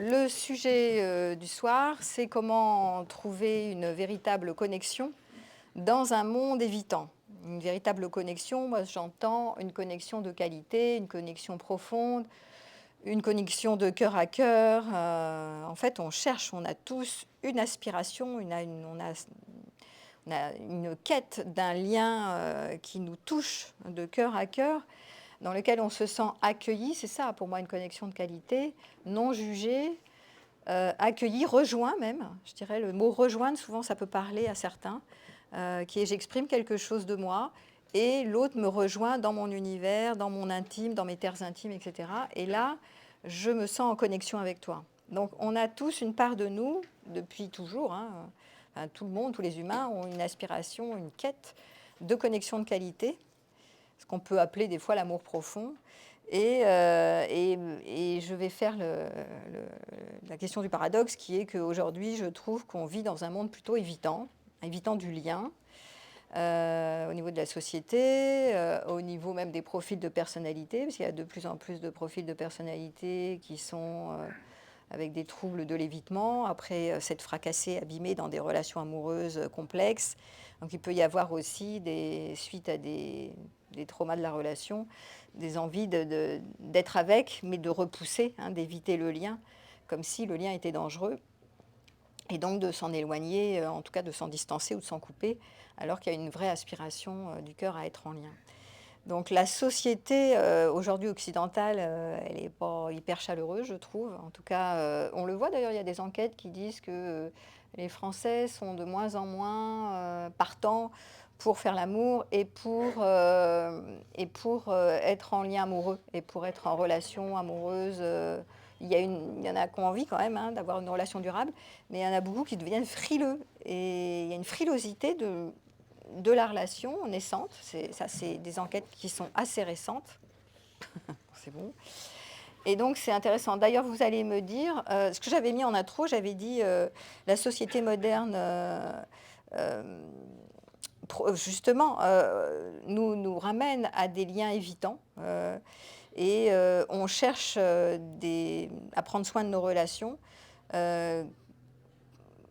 Le sujet du soir, c'est comment trouver une véritable connexion dans un monde évitant. Une véritable connexion, moi j'entends une connexion de qualité, une connexion profonde, une connexion de cœur à cœur. En fait, on cherche, on a tous une aspiration, on a une quête d'un lien qui nous touche de cœur à cœur, dans lequel on se sent accueilli. C'est ça pour moi une connexion de qualité, non jugé, accueilli, rejoint même, je dirais le mot rejoindre, souvent ça peut parler à certains, qui est j'exprime quelque chose de moi et l'autre me rejoint dans mon univers, dans mon intime, dans mes terres intimes, etc. Et là, je me sens en connexion avec toi. Donc on a tous une part de nous, depuis toujours, hein, enfin, tout le monde, tous les humains ont une aspiration, une quête de connexion de qualité, ce qu'on peut appeler des fois l'amour profond. Et je vais faire la question du paradoxe qui est qu'aujourd'hui, je trouve qu'on vit dans un monde plutôt évitant, évitant du lien, au niveau de la société, au niveau même des profils de personnalité, parce qu'il y a de plus en plus de profils de personnalité qui sont avec des troubles de l'évitement, après s'être fracassés, abîmés dans des relations amoureuses complexes. Donc il peut y avoir aussi, suite à des traumas de la relation, des envies d'être avec, mais de repousser, hein, d'éviter le lien, comme si le lien était dangereux, et donc de s'en éloigner, en tout cas de s'en distancer ou de s'en couper, alors qu'il y a une vraie aspiration du cœur à être en lien. Donc la société aujourd'hui occidentale, elle n'est pas hyper chaleureuse, je trouve. En tout cas, on le voit d'ailleurs, il y a des enquêtes qui disent que les Français sont de moins en moins partants pour faire l'amour et pour être en lien amoureux et pour être en relation amoureuse. Il y en a qui ont envie quand même, hein, d'avoir une relation durable, mais il y en a beaucoup qui deviennent frileux. Et il y a une frilosité de la relation naissante. C'est des enquêtes qui sont assez récentes. C'est bon. Et donc, c'est intéressant. D'ailleurs, vous allez me dire, ce que j'avais mis en intro, j'avais dit la société moderne, justement, nous ramène à des liens évitants. On cherche à prendre soin de nos relations. euh,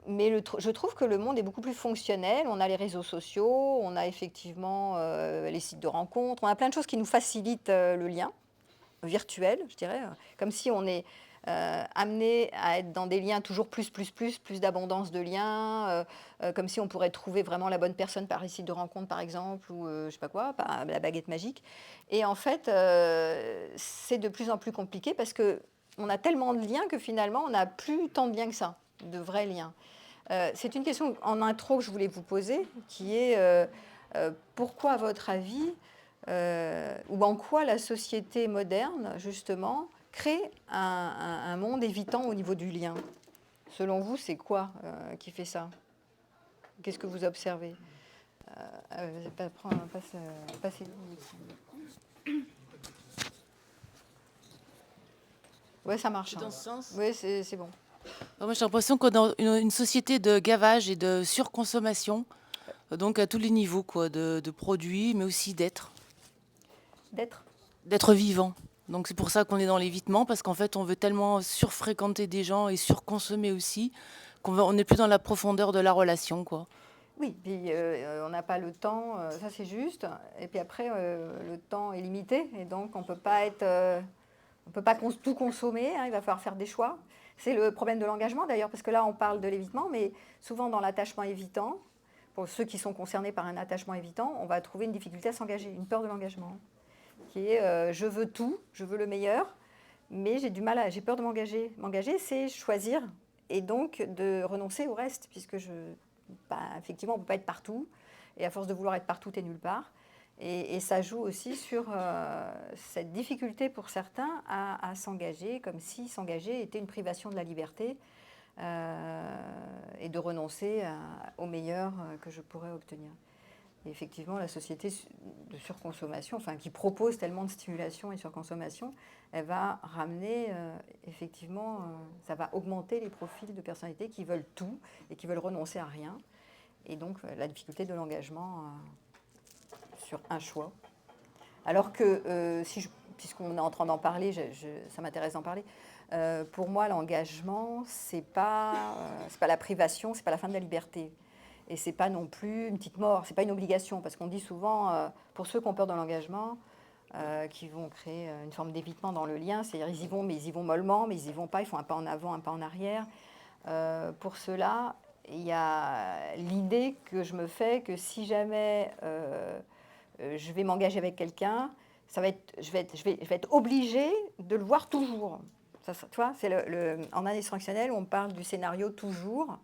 mais je trouve que le monde est beaucoup plus fonctionnel. On a les réseaux sociaux, on a effectivement les sites de rencontres, on a plein de choses qui nous facilitent le lien virtuel, je dirais, comme si on est amené à être dans des liens toujours plus d'abondance de liens, comme si on pourrait trouver vraiment la bonne personne par les sites de rencontres, par exemple, ou je sais pas quoi, par la baguette magique. Et en fait, c'est de plus en plus compliqué parce que on a tellement de liens que finalement, on n'a plus tant de liens que ça, de vrais liens. C'est une question en intro que je voulais vous poser, qui est pourquoi, à votre avis, ou en quoi la société moderne, justement, crée un monde évitant au niveau du lien? Selon vous, c'est quoi qui fait ça? Qu'est-ce que vous observez? Oui, ça marche. Dans ce sens. Oui, c'est bon. Moi, j'ai l'impression qu'on est dans une société de gavage et de surconsommation, donc à tous les niveaux, quoi, de produits, mais aussi D'être. d'être vivant. Donc c'est pour ça qu'on est dans l'évitement, parce qu'en fait, on veut tellement surfréquenter des gens et surconsommer aussi, on n'est plus dans la profondeur de la relation, quoi. Oui, puis on n'a pas le temps, ça c'est juste. Et puis après, le temps est limité, et donc on ne peut pas tout consommer, hein, il va falloir faire des choix. C'est le problème de l'engagement d'ailleurs, parce que là on parle de l'évitement, mais souvent dans l'attachement évitant, pour ceux qui sont concernés par un attachement évitant, on va trouver une difficulté à s'engager, une peur de l'engagement, qui est je veux tout, je veux le meilleur, mais j'ai peur de m'engager. M'engager, c'est choisir, et donc de renoncer au reste, puisque effectivement, on ne peut pas être partout, et à force de vouloir être partout, tu es nulle part. Et ça joue aussi sur cette difficulté pour certains à s'engager, comme si s'engager était une privation de la liberté et de renoncer au meilleur que je pourrais obtenir. Et effectivement, la société de surconsommation, enfin qui propose tellement de stimulation et surconsommation, elle va ramener, effectivement, ça va augmenter les profils de personnalités qui veulent tout et qui veulent renoncer à rien. Et donc la difficulté de l'engagement sur un choix. Alors que, puisqu'on est en train d'en parler, ça m'intéresse d'en parler, Pour moi, l'engagement, c'est pas la privation, c'est pas la fin de la liberté. Et c'est pas non plus une petite mort, c'est pas une obligation. Parce qu'on dit souvent, pour ceux qui ont peur de l'engagement, qui vont créer une forme d'évitement dans le lien, c'est-à-dire ils y vont, mais ils y vont mollement, mais ils y vont pas, ils font un pas en avant, un pas en arrière. Pour cela, il y a l'idée que je me fais que si jamais je vais m'engager avec quelqu'un, je vais être obligée de le voir toujours. Tu vois, c'est en analyse fonctionnelle, on parle du scénario toujours.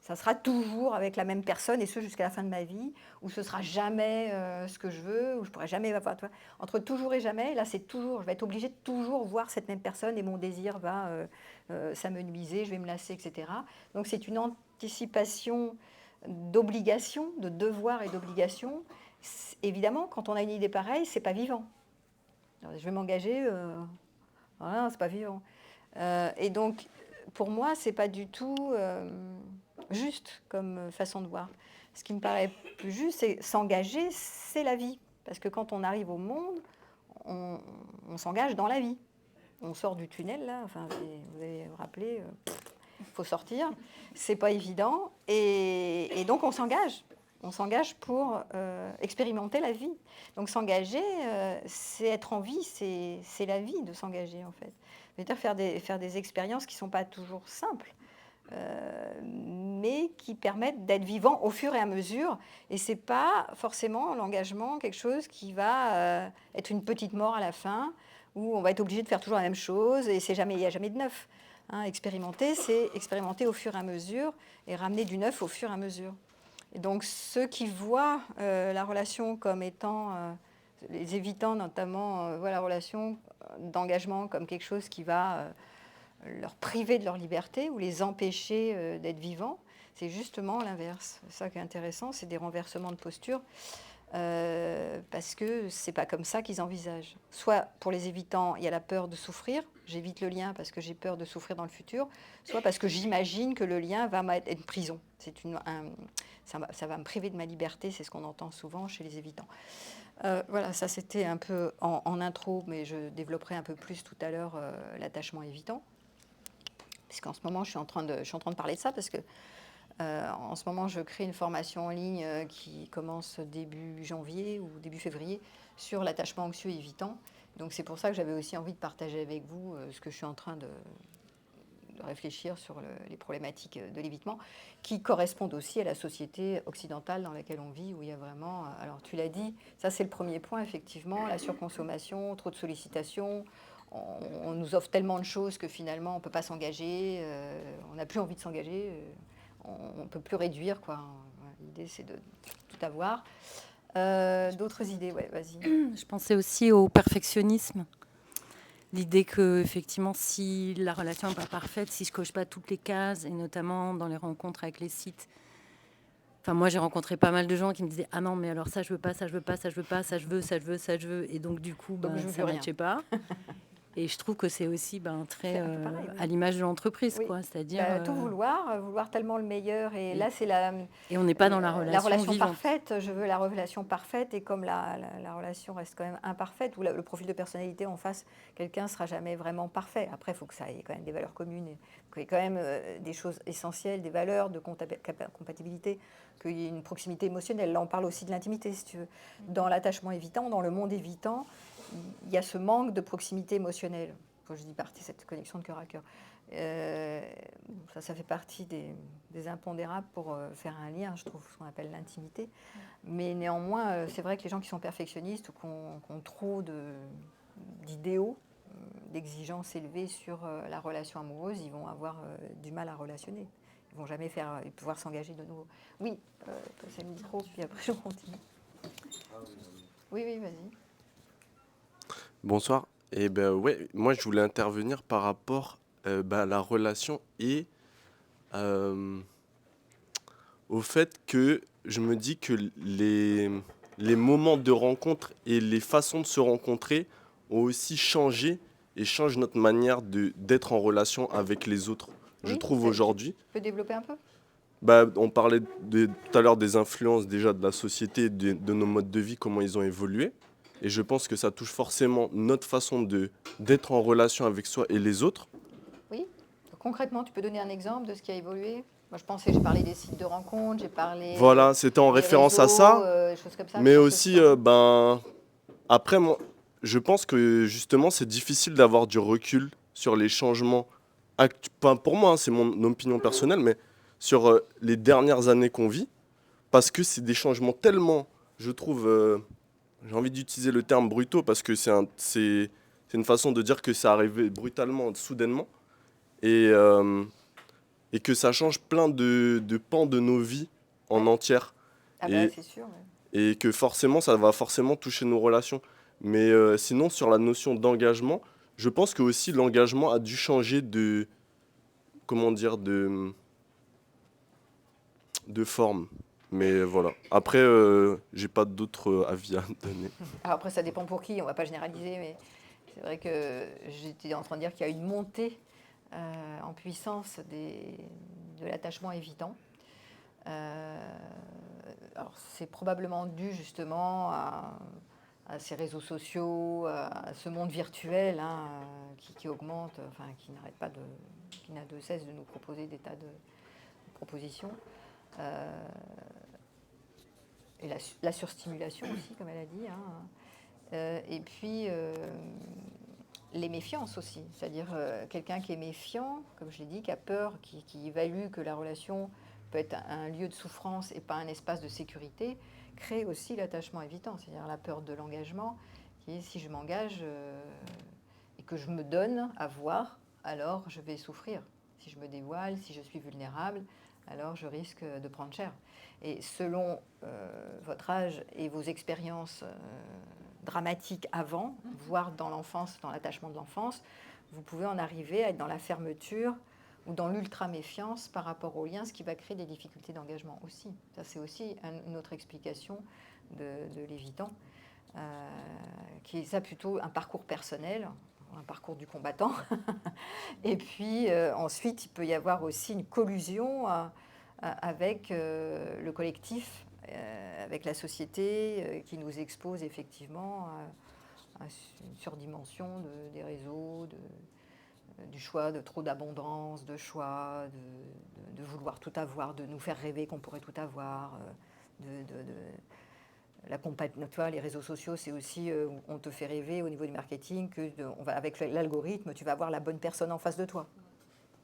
Ça sera toujours avec la même personne, et ce jusqu'à la fin de ma vie, ou ce sera jamais ce que je veux, ou je pourrai jamais avoir. Tu vois. Entre toujours et jamais, là c'est toujours. Je vais être obligée de toujours voir cette même personne, et mon désir va s'amenuiser, je vais me lasser, etc. Donc c'est une anticipation d'obligation, de devoir et d'obligation. Évidemment, quand on a une idée pareille, c'est pas vivant. Alors, je vais m'engager, voilà, c'est pas vivant. Et donc, pour moi, c'est pas du tout juste comme façon de voir. Ce qui me paraît plus juste, c'est s'engager, c'est la vie. Parce que quand on arrive au monde, on s'engage dans la vie. On sort du tunnel, là, enfin, vous allez vous rappeler, il faut sortir, c'est pas évident, et donc on s'engage. On s'engage pour expérimenter la vie. Donc s'engager, c'est être en vie, c'est la vie de s'engager en fait. C'est-à-dire faire des expériences qui ne sont pas toujours simples, mais qui permettent d'être vivant au fur et à mesure. Et c'est pas forcément l'engagement quelque chose qui va être une petite mort à la fin, où on va être obligé de faire toujours la même chose, et il n'y a jamais de neuf. Hein, expérimenter, c'est expérimenter au fur et à mesure, et ramener du neuf au fur et à mesure. Et donc ceux qui voient la relation comme étant, les évitants notamment, voient la relation d'engagement comme quelque chose qui va leur priver de leur liberté ou les empêcher d'être vivants, c'est justement l'inverse. C'est ça qui est intéressant, c'est des renversements de posture. Parce que c'est pas comme ça qu'ils envisagent. Soit pour les évitants, il y a la peur de souffrir, j'évite le lien parce que j'ai peur de souffrir dans le futur, soit parce que j'imagine que le lien va être une prison. Ça va me priver de ma liberté, c'est ce qu'on entend souvent chez les évitants. Voilà, ça c'était un peu en intro, mais je développerai un peu plus tout à l'heure l'attachement évitant. Puisqu'en ce moment, je suis en train de parler de ça parce que en ce moment, je crée une formation en ligne qui commence début janvier ou début février sur l'attachement anxieux évitant. Donc c'est pour ça que j'avais aussi envie de partager avec vous ce que je suis en train de réfléchir sur les problématiques de l'évitement, qui correspondent aussi à la société occidentale dans laquelle on vit, où il y a vraiment... Alors tu l'as dit, ça c'est le premier point, effectivement, la surconsommation, trop de sollicitations. On nous offre tellement de choses que finalement on ne peut pas s'engager, on n'a plus envie de s'engager. On ne peut plus réduire, quoi. L'idée, c'est de tout avoir. D'autres idées, ouais, vas-y. Je pensais aussi au perfectionnisme. L'idée que, effectivement, si la relation n'est pas parfaite, si je coche pas toutes les cases, et notamment dans les rencontres avec les sites. Enfin, moi, j'ai rencontré pas mal de gens qui me disaient « Ah non, mais alors ça, je veux pas, ça, je veux pas, ça, je veux pas, ça, je veux, ça, je veux, ça, je veux. » Et donc, du coup, Donc, ça ne matchait pas. Et je trouve que c'est aussi très pareil, oui. À l'image de l'entreprise, oui. Quoi. C'est-à-dire tout vouloir tellement le meilleur. Et là, c'est et on n'est pas dans la relation vivante. Parfaite. Je veux la relation parfaite. Et comme la relation reste quand même imparfaite, ou le profil de personnalité en face, quelqu'un ne sera jamais vraiment parfait. Après, il faut que ça ait quand même des valeurs communes, qu'il y ait quand même des choses essentielles, des valeurs de compatibilité, qu'il y ait une proximité émotionnelle. Là, on parle aussi de l'intimité, si tu veux. Dans l'attachement évitant, dans le monde évitant, il y a ce manque de proximité émotionnelle. Quand je dis partie, cette connexion de cœur à cœur. Ça fait partie des impondérables pour faire un lien, je trouve, ce qu'on appelle l'intimité. Mais néanmoins, c'est vrai que les gens qui sont perfectionnistes ou qui ont trop d'idéaux, d'exigences élevées sur la relation amoureuse, ils vont avoir du mal à relationner. Ils ne vont jamais pouvoir s'engager de nouveau. Oui, c'est le micro, puis après je continue. Oui, vas-y. Bonsoir. Et moi je voulais intervenir par rapport à la relation et au fait que je me dis que les moments de rencontre et les façons de se rencontrer ont aussi changé et changent notre manière d'être en relation avec les autres. Je trouve aujourd'hui. Tu peux développer un peu ? On parlait tout à l'heure des influences déjà de la société, de nos modes de vie, comment ils ont évolué. Et je pense que ça touche forcément notre façon d'être en relation avec soi et les autres. concrètement, tu peux donner un exemple de ce qui a évolué? Moi, j'ai parlé des sites de rencontres, j'ai parlé Voilà, c'était en des référence à réseaux, ça, des choses comme ça. mais Je pense que aussi, c'est après, moi, je pense que justement, c'est difficile d'avoir du recul sur les changements. Enfin, pour moi, hein, c'est mon opinion personnelle, mais sur les dernières années qu'on vit, parce que c'est des changements tellement, je trouve, j'ai envie d'utiliser le terme brutaux, parce que c'est une façon de dire que ça arrivé brutalement, soudainement, et, euh, et que ça change plein de pans de nos vies en Ouais. entière. Ah bah, Et, c'est sûr. Ouais. et que forcément, ça va forcément toucher nos relations. Mais sinon, sur la notion d'engagement, je pense que aussi l'engagement a dû changer comment dire, de forme. Mais voilà. Après, j'ai pas d'autres avis à donner. Alors après, ça dépend pour qui, on ne va pas généraliser, mais c'est vrai que j'étais en train de dire qu'il y a une montée en puissance de l'attachement évitant. Alors c'est probablement dû justement à ces réseaux sociaux, à ce monde virtuel hein, qui augmente, enfin qui n'arrête pas qui n'a de cesse de nous proposer des tas de propositions. Et la surstimulation aussi, comme elle a dit. Hein. Et puis les méfiances aussi, c'est-à-dire quelqu'un qui est méfiant, comme je l'ai dit, qui a peur, qui évalue que la relation peut être un lieu de souffrance et pas un espace de sécurité, crée aussi l'attachement évitant, c'est-à-dire la peur de l'engagement, qui est si je m'engage et que je me donne à voir, alors je vais souffrir. Si je me dévoile, si je suis vulnérable, alors je risque de prendre cher. Et selon votre âge et vos expériences dramatiques avant, voire dans l'enfance, dans l'attachement de l'enfance, vous pouvez en arriver à être dans la fermeture ou dans l'ultra-méfiance par rapport au lien, ce qui va créer des difficultés d'engagement aussi. Ça, c'est aussi une autre explication de l'évitant, qui est ça plutôt un parcours personnel, un parcours du combattant. Et puis ensuite, il peut y avoir aussi une collusion avec le collectif, avec la société qui nous expose effectivement à une surdimension des réseaux, du choix, de trop d'abondance, de choix, de vouloir tout avoir, de nous faire rêver qu'on pourrait tout avoir, tu vois, les réseaux sociaux, c'est aussi, on te fait rêver au niveau du marketing que avec l'algorithme, tu vas avoir la bonne personne en face de toi.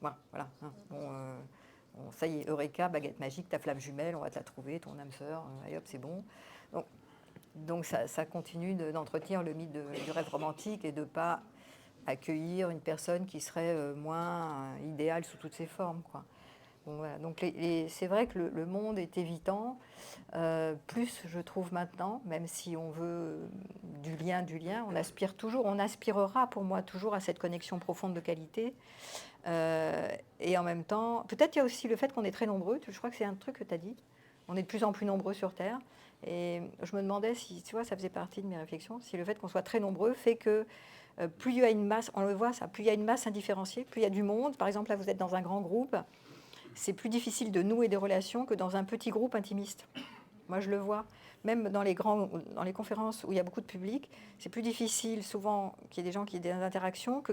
Voilà. Hein. Bon, ça y est, Eureka, baguette magique, ta flamme jumelle, on va te la trouver, ton âme sœur, allez hop, c'est bon. Donc ça continue d'entretenir le mythe du rêve romantique et de ne pas accueillir une personne qui serait moins idéale sous toutes ses formes, quoi. Bon, voilà. Donc c'est vrai que le monde est évitant, plus je trouve maintenant, même si on veut du lien, on aspirera pour moi toujours à cette connexion profonde de qualité. Et en même temps, peut-être il y a aussi le fait qu'on est très nombreux, je crois que c'est un truc que tu as dit, on est de plus en plus nombreux sur Terre, et je me demandais si, tu vois, ça faisait partie de mes réflexions, si le fait qu'on soit très nombreux fait que plus il y a une masse, on le voit ça, plus il y a une masse indifférenciée, plus il y a du monde, par exemple là vous êtes dans un grand groupe, c'est plus difficile de nouer des relations que dans un petit groupe intimiste. Moi, je le vois. Même dans les conférences où il y a beaucoup de public, c'est plus difficile souvent qu'il y ait des gens qui aient des interactions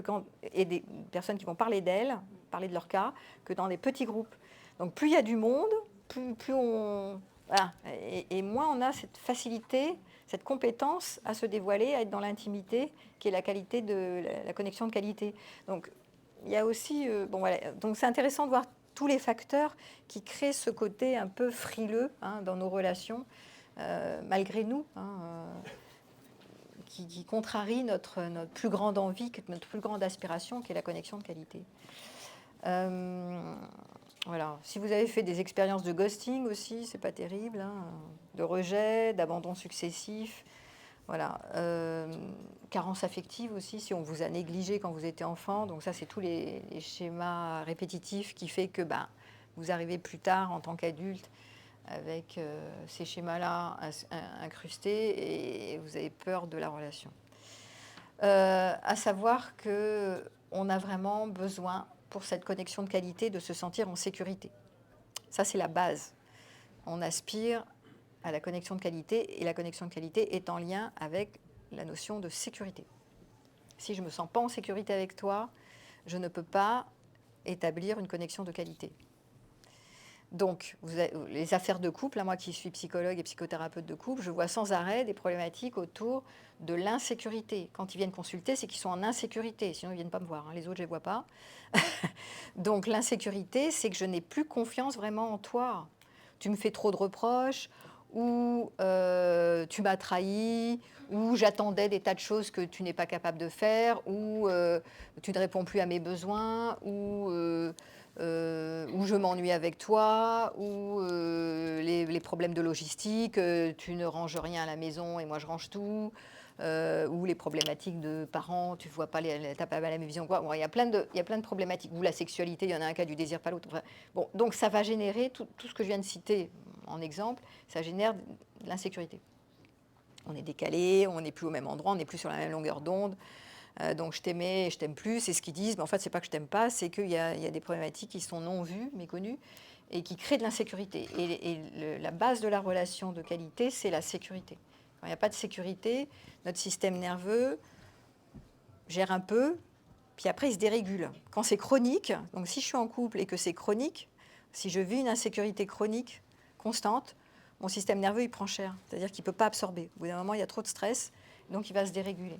et des personnes qui vont parler d'elles, parler de leur cas, que dans des petits groupes. Donc plus il y a du monde, plus on... Voilà. Et moins on a cette facilité, cette compétence à se dévoiler, à être dans l'intimité, qui est la qualité de la connexion de qualité. Donc il y a aussi... Donc c'est intéressant de voir tous les facteurs qui créent ce côté un peu frileux dans nos relations, malgré nous, qui contrarie notre plus grande envie, notre plus grande aspiration, qui est la connexion de qualité. Voilà. Si vous avez fait des expériences de ghosting aussi, c'est pas terrible, de rejet, d'abandon successif. Voilà. Carence affective aussi, si on vous a négligé quand vous étiez enfant. Donc ça, c'est tous les schémas répétitifs qui fait que vous arrivez plus tard en tant qu'adulte avec ces schémas-là incrustés et vous avez peur de la relation. À savoir qu'on a vraiment besoin, pour cette connexion de qualité, de se sentir en sécurité. Ça, c'est la base. On aspire à la connexion de qualité, et la connexion de qualité est en lien avec la notion de sécurité. Si je ne me sens pas en sécurité avec toi, je ne peux pas établir une connexion de qualité. Donc, les affaires de couple, moi qui suis psychologue et psychothérapeute de couple, je vois sans arrêt des problématiques autour de l'insécurité. Quand ils viennent consulter, c'est qu'ils sont en insécurité, sinon ils ne viennent pas me voir. Les autres, je ne les vois pas. Donc, l'insécurité, c'est que je n'ai plus confiance vraiment en toi. Tu me fais trop de reproches, ou tu m'as trahi, ou j'attendais des tas de choses que tu n'es pas capable de faire, ou tu ne réponds plus à mes besoins, ou je m'ennuie avec toi, ou les problèmes de logistique, tu ne ranges rien à la maison et moi je range tout, ou les problématiques de parents, tu ne vois pas, t'as pas la même vision. Bon, il y a plein de problématiques, ou la sexualité, il y en a un qui a du désir, pas l'autre. Enfin, bon, donc ça va générer tout ce que je viens de citer en exemple, ça génère de l'insécurité. On est décalé, on n'est plus au même endroit, on n'est plus sur la même longueur d'onde. Donc je t'aimais et je t'aime plus, c'est ce qu'ils disent, mais en fait c'est pas que je t'aime pas, c'est qu'il y a des problématiques qui sont non vues, méconnues, et qui créent de l'insécurité. Et la base de la relation de qualité, c'est la sécurité. Quand il n'y a pas de sécurité, notre système nerveux gère un peu, puis après il se dérégule. Quand c'est chronique, donc si je suis en couple et que c'est chronique, si je vis une insécurité chronique, constante, mon système nerveux il prend cher, c'est-à-dire qu'il ne peut pas absorber. Au bout d'un moment, il y a trop de stress, donc il va se déréguler.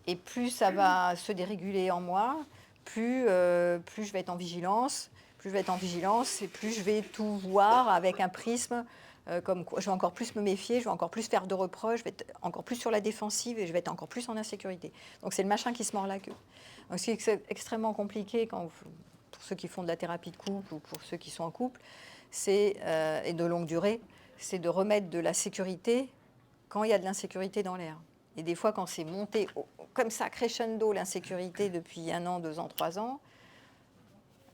Et plus ça va se déréguler en moi, plus je vais être en vigilance, et plus je vais tout voir avec un prisme, comme quoi je vais encore plus me méfier, je vais encore plus faire de reproches, je vais être encore plus sur la défensive et je vais être encore plus en insécurité. Donc c'est le machin qui se mord la queue. Donc c'est extrêmement compliqué pour ceux qui font de la thérapie de couple ou pour ceux qui sont en couple, et de longue durée, c'est de remettre de la sécurité quand il y a de l'insécurité dans l'air. Et des fois, quand c'est monté comme ça, crescendo, l'insécurité depuis 1 an, 2 ans, 3 ans,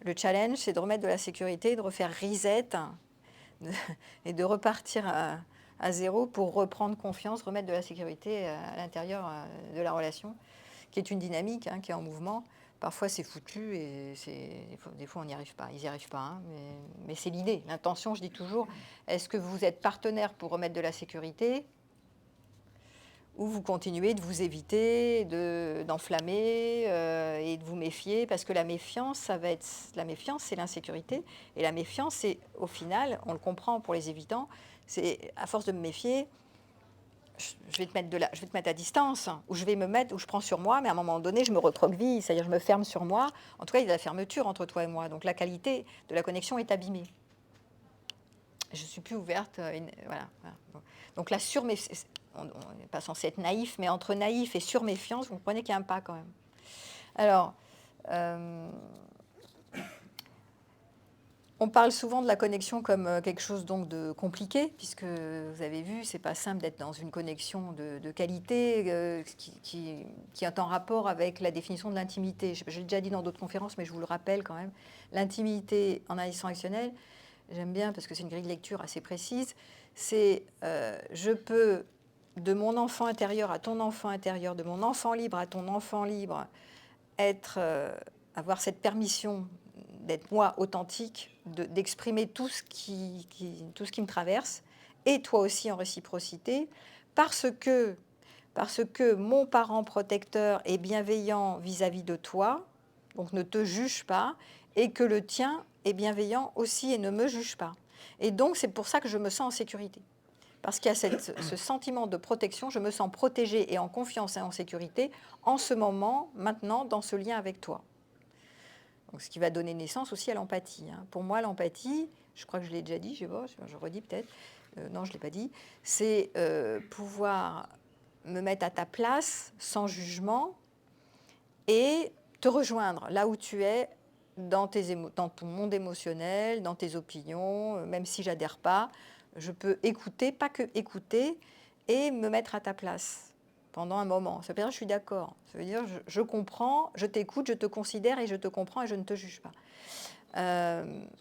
le challenge, c'est de remettre de la sécurité, de refaire reset et de repartir à zéro pour reprendre confiance, remettre de la sécurité à l'intérieur de la relation, qui est une dynamique, qui est en mouvement. Parfois, c'est foutu et des fois, on n'y arrive pas. Ils n'y arrivent pas, mais c'est l'idée. L'intention, je dis toujours, est-ce que vous êtes partenaire pour remettre de la sécurité ou vous continuez de vous éviter, d'enflammer et de vous méfier, parce que la méfiance, c'est l'insécurité. Et la méfiance, c'est, au final, on le comprend pour les évitants, c'est à force de me méfier, je vais te mettre à distance, ou je prends sur moi, mais à un moment donné, je me recroqueville, c'est-à-dire je me ferme sur moi. En tout cas, il y a de la fermeture entre toi et moi. Donc la qualité de la connexion est abîmée. Je ne suis plus ouverte. Voilà. Donc la on n'est pas censé être naïf, mais entre naïf et surméfiance, vous comprenez qu'il y a un pas quand même. Alors, on parle souvent de la connexion comme quelque chose donc de compliqué, puisque vous avez vu, c'est pas simple d'être dans une connexion de qualité qui est en rapport avec la définition de l'intimité. Je l'ai déjà dit dans d'autres conférences, mais je vous le rappelle quand même. L'intimité en analyse transactionnelle, j'aime bien parce que c'est une grille de lecture assez précise, c'est je peux, de mon enfant intérieur à ton enfant intérieur, de mon enfant libre à ton enfant libre, avoir cette permission d'être moi authentique, d'exprimer tout ce qui me traverse, et toi aussi en réciprocité, parce que mon parent protecteur est bienveillant vis-à-vis de toi, donc ne te juge pas, et que le tien est bienveillant aussi et ne me juge pas. Et donc c'est pour ça que je me sens en sécurité. Parce qu'il y a ce sentiment de protection, je me sens protégée et en confiance et en sécurité en ce moment, maintenant, dans ce lien avec toi. Donc, ce qui va donner naissance aussi à l'empathie. Pour moi, l'empathie, je crois que je l'ai déjà dit, je redis peut-être, non, je ne l'ai pas dit, c'est pouvoir me mettre à ta place sans jugement et te rejoindre là où tu es dans ton monde émotionnel, dans tes opinions, même si je n'adhère pas. Je peux écouter, pas que écouter, et me mettre à ta place pendant un moment. Ça veut dire que je suis d'accord. Ça veut dire je comprends, je t'écoute, je te considère et je te comprends et je ne te juge pas.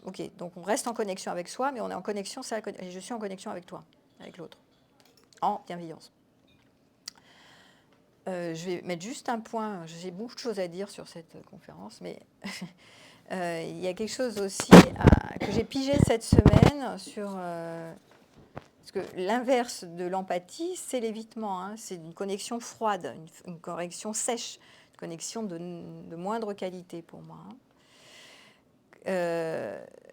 Ok, donc on reste en connexion avec soi, mais on est en connexion, je suis en connexion avec toi, avec l'autre, en bienveillance. Je vais mettre juste un point, j'ai beaucoup de choses à dire sur cette conférence, mais il y a quelque chose aussi que j'ai pigé cette semaine sur... parce que l'inverse de l'empathie, c'est l'évitement. C'est une connexion froide, une connexion sèche, une connexion de moindre qualité pour moi.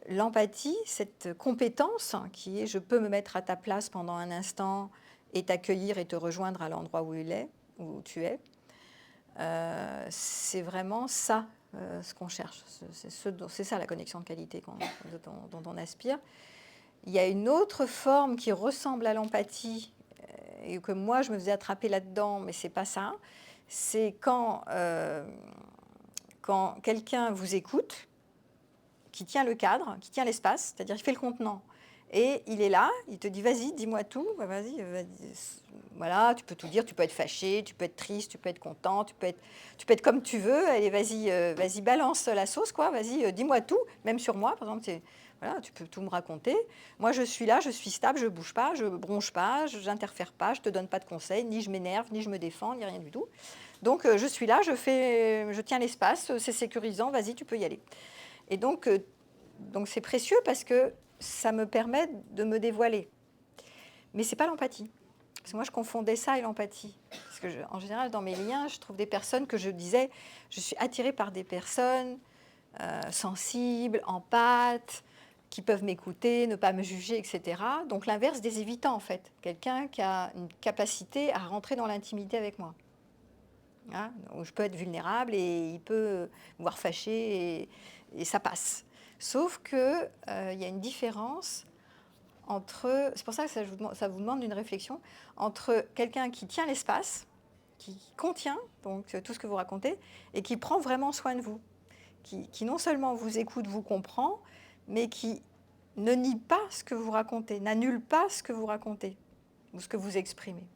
l'empathie, cette compétence qui est je peux me mettre à ta place pendant un instant et t'accueillir et te rejoindre à l'endroit où tu es, c'est vraiment ça ce qu'on cherche. C'est ça la connexion de qualité dont on aspire. Il y a une autre forme qui ressemble à l'empathie et que moi je me faisais attraper là-dedans, mais c'est pas ça. C'est quand quelqu'un vous écoute, qui tient le cadre, qui tient l'espace, c'est-à-dire il fait le contenant. Et il est là, il te dit vas-y, dis-moi tout, vas-y, voilà, tu peux tout dire, tu peux être fâché, tu peux être triste, tu peux être content, tu peux être comme tu veux, allez, vas-y, balance la sauce, quoi, vas-y, dis-moi tout, même sur moi, par exemple, voilà, tu peux tout me raconter. Moi, je suis là, je suis stable, je bouge pas, je bronche pas, je n'interfère pas, je te donne pas de conseils, ni je m'énerve, ni je me défends, ni rien du tout. Donc, je suis là, je tiens l'espace, c'est sécurisant, vas-y, tu peux y aller. Et donc c'est précieux parce que ça me permet de me dévoiler. Mais ce n'est pas l'empathie. Parce que moi, je confondais ça et l'empathie. Parce que, en général, dans mes liens, je trouve des personnes que je disais, je suis attirée par des personnes sensibles, empathes, qui peuvent m'écouter, ne pas me juger, etc. Donc l'inverse des évitants, en fait. Quelqu'un qui a une capacité à rentrer dans l'intimité avec moi. Hein, où je peux être vulnérable et il peut me voir fâché et ça passe. Sauf qu'il y a une différence entre... C'est pour ça que ça vous demande une réflexion entre quelqu'un qui tient l'espace, qui contient donc tout ce que vous racontez et qui prend vraiment soin de vous, qui non seulement vous écoute, vous comprend, mais qui ne nie pas ce que vous racontez, n'annule pas ce que vous racontez ou ce que vous exprimez.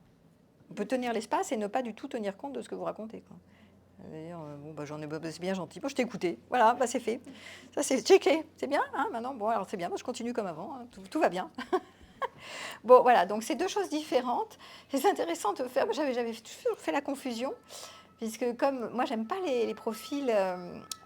On peut tenir l'espace et ne pas du tout tenir compte de ce que vous racontez, quoi. C'est bien gentil. Bon, je t'ai écouté. Voilà, c'est fait. Ça, c'est checké. C'est bien, hein, maintenant. Bon, alors c'est bien. Moi, je continue comme avant. Hein, tout va bien. Bon, voilà. Donc, c'est deux choses différentes. C'est intéressant de faire. J'avais toujours fait la confusion, puisque comme moi, j'aime pas les profils,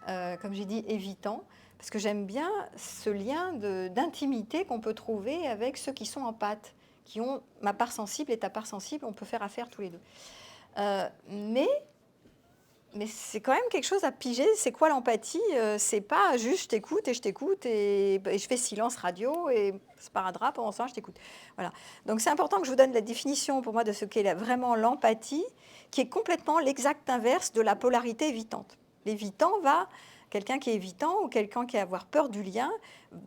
comme j'ai dit, évitants, parce que j'aime bien ce lien d'intimité qu'on peut trouver avec ceux qui sont empathes, qui ont ma part sensible et ta part sensible. On peut faire affaire tous les deux. Mais c'est quand même quelque chose à piger. C'est quoi l'empathie ? C'est pas juste je t'écoute et je fais silence radio et sparadrap pendant ça, je t'écoute. Voilà. Donc c'est important que je vous donne la définition pour moi de ce qu'est vraiment l'empathie, qui est complètement l'exact inverse de la polarité évitante. L'évitant quelqu'un qui est évitant ou quelqu'un qui a avoir peur du lien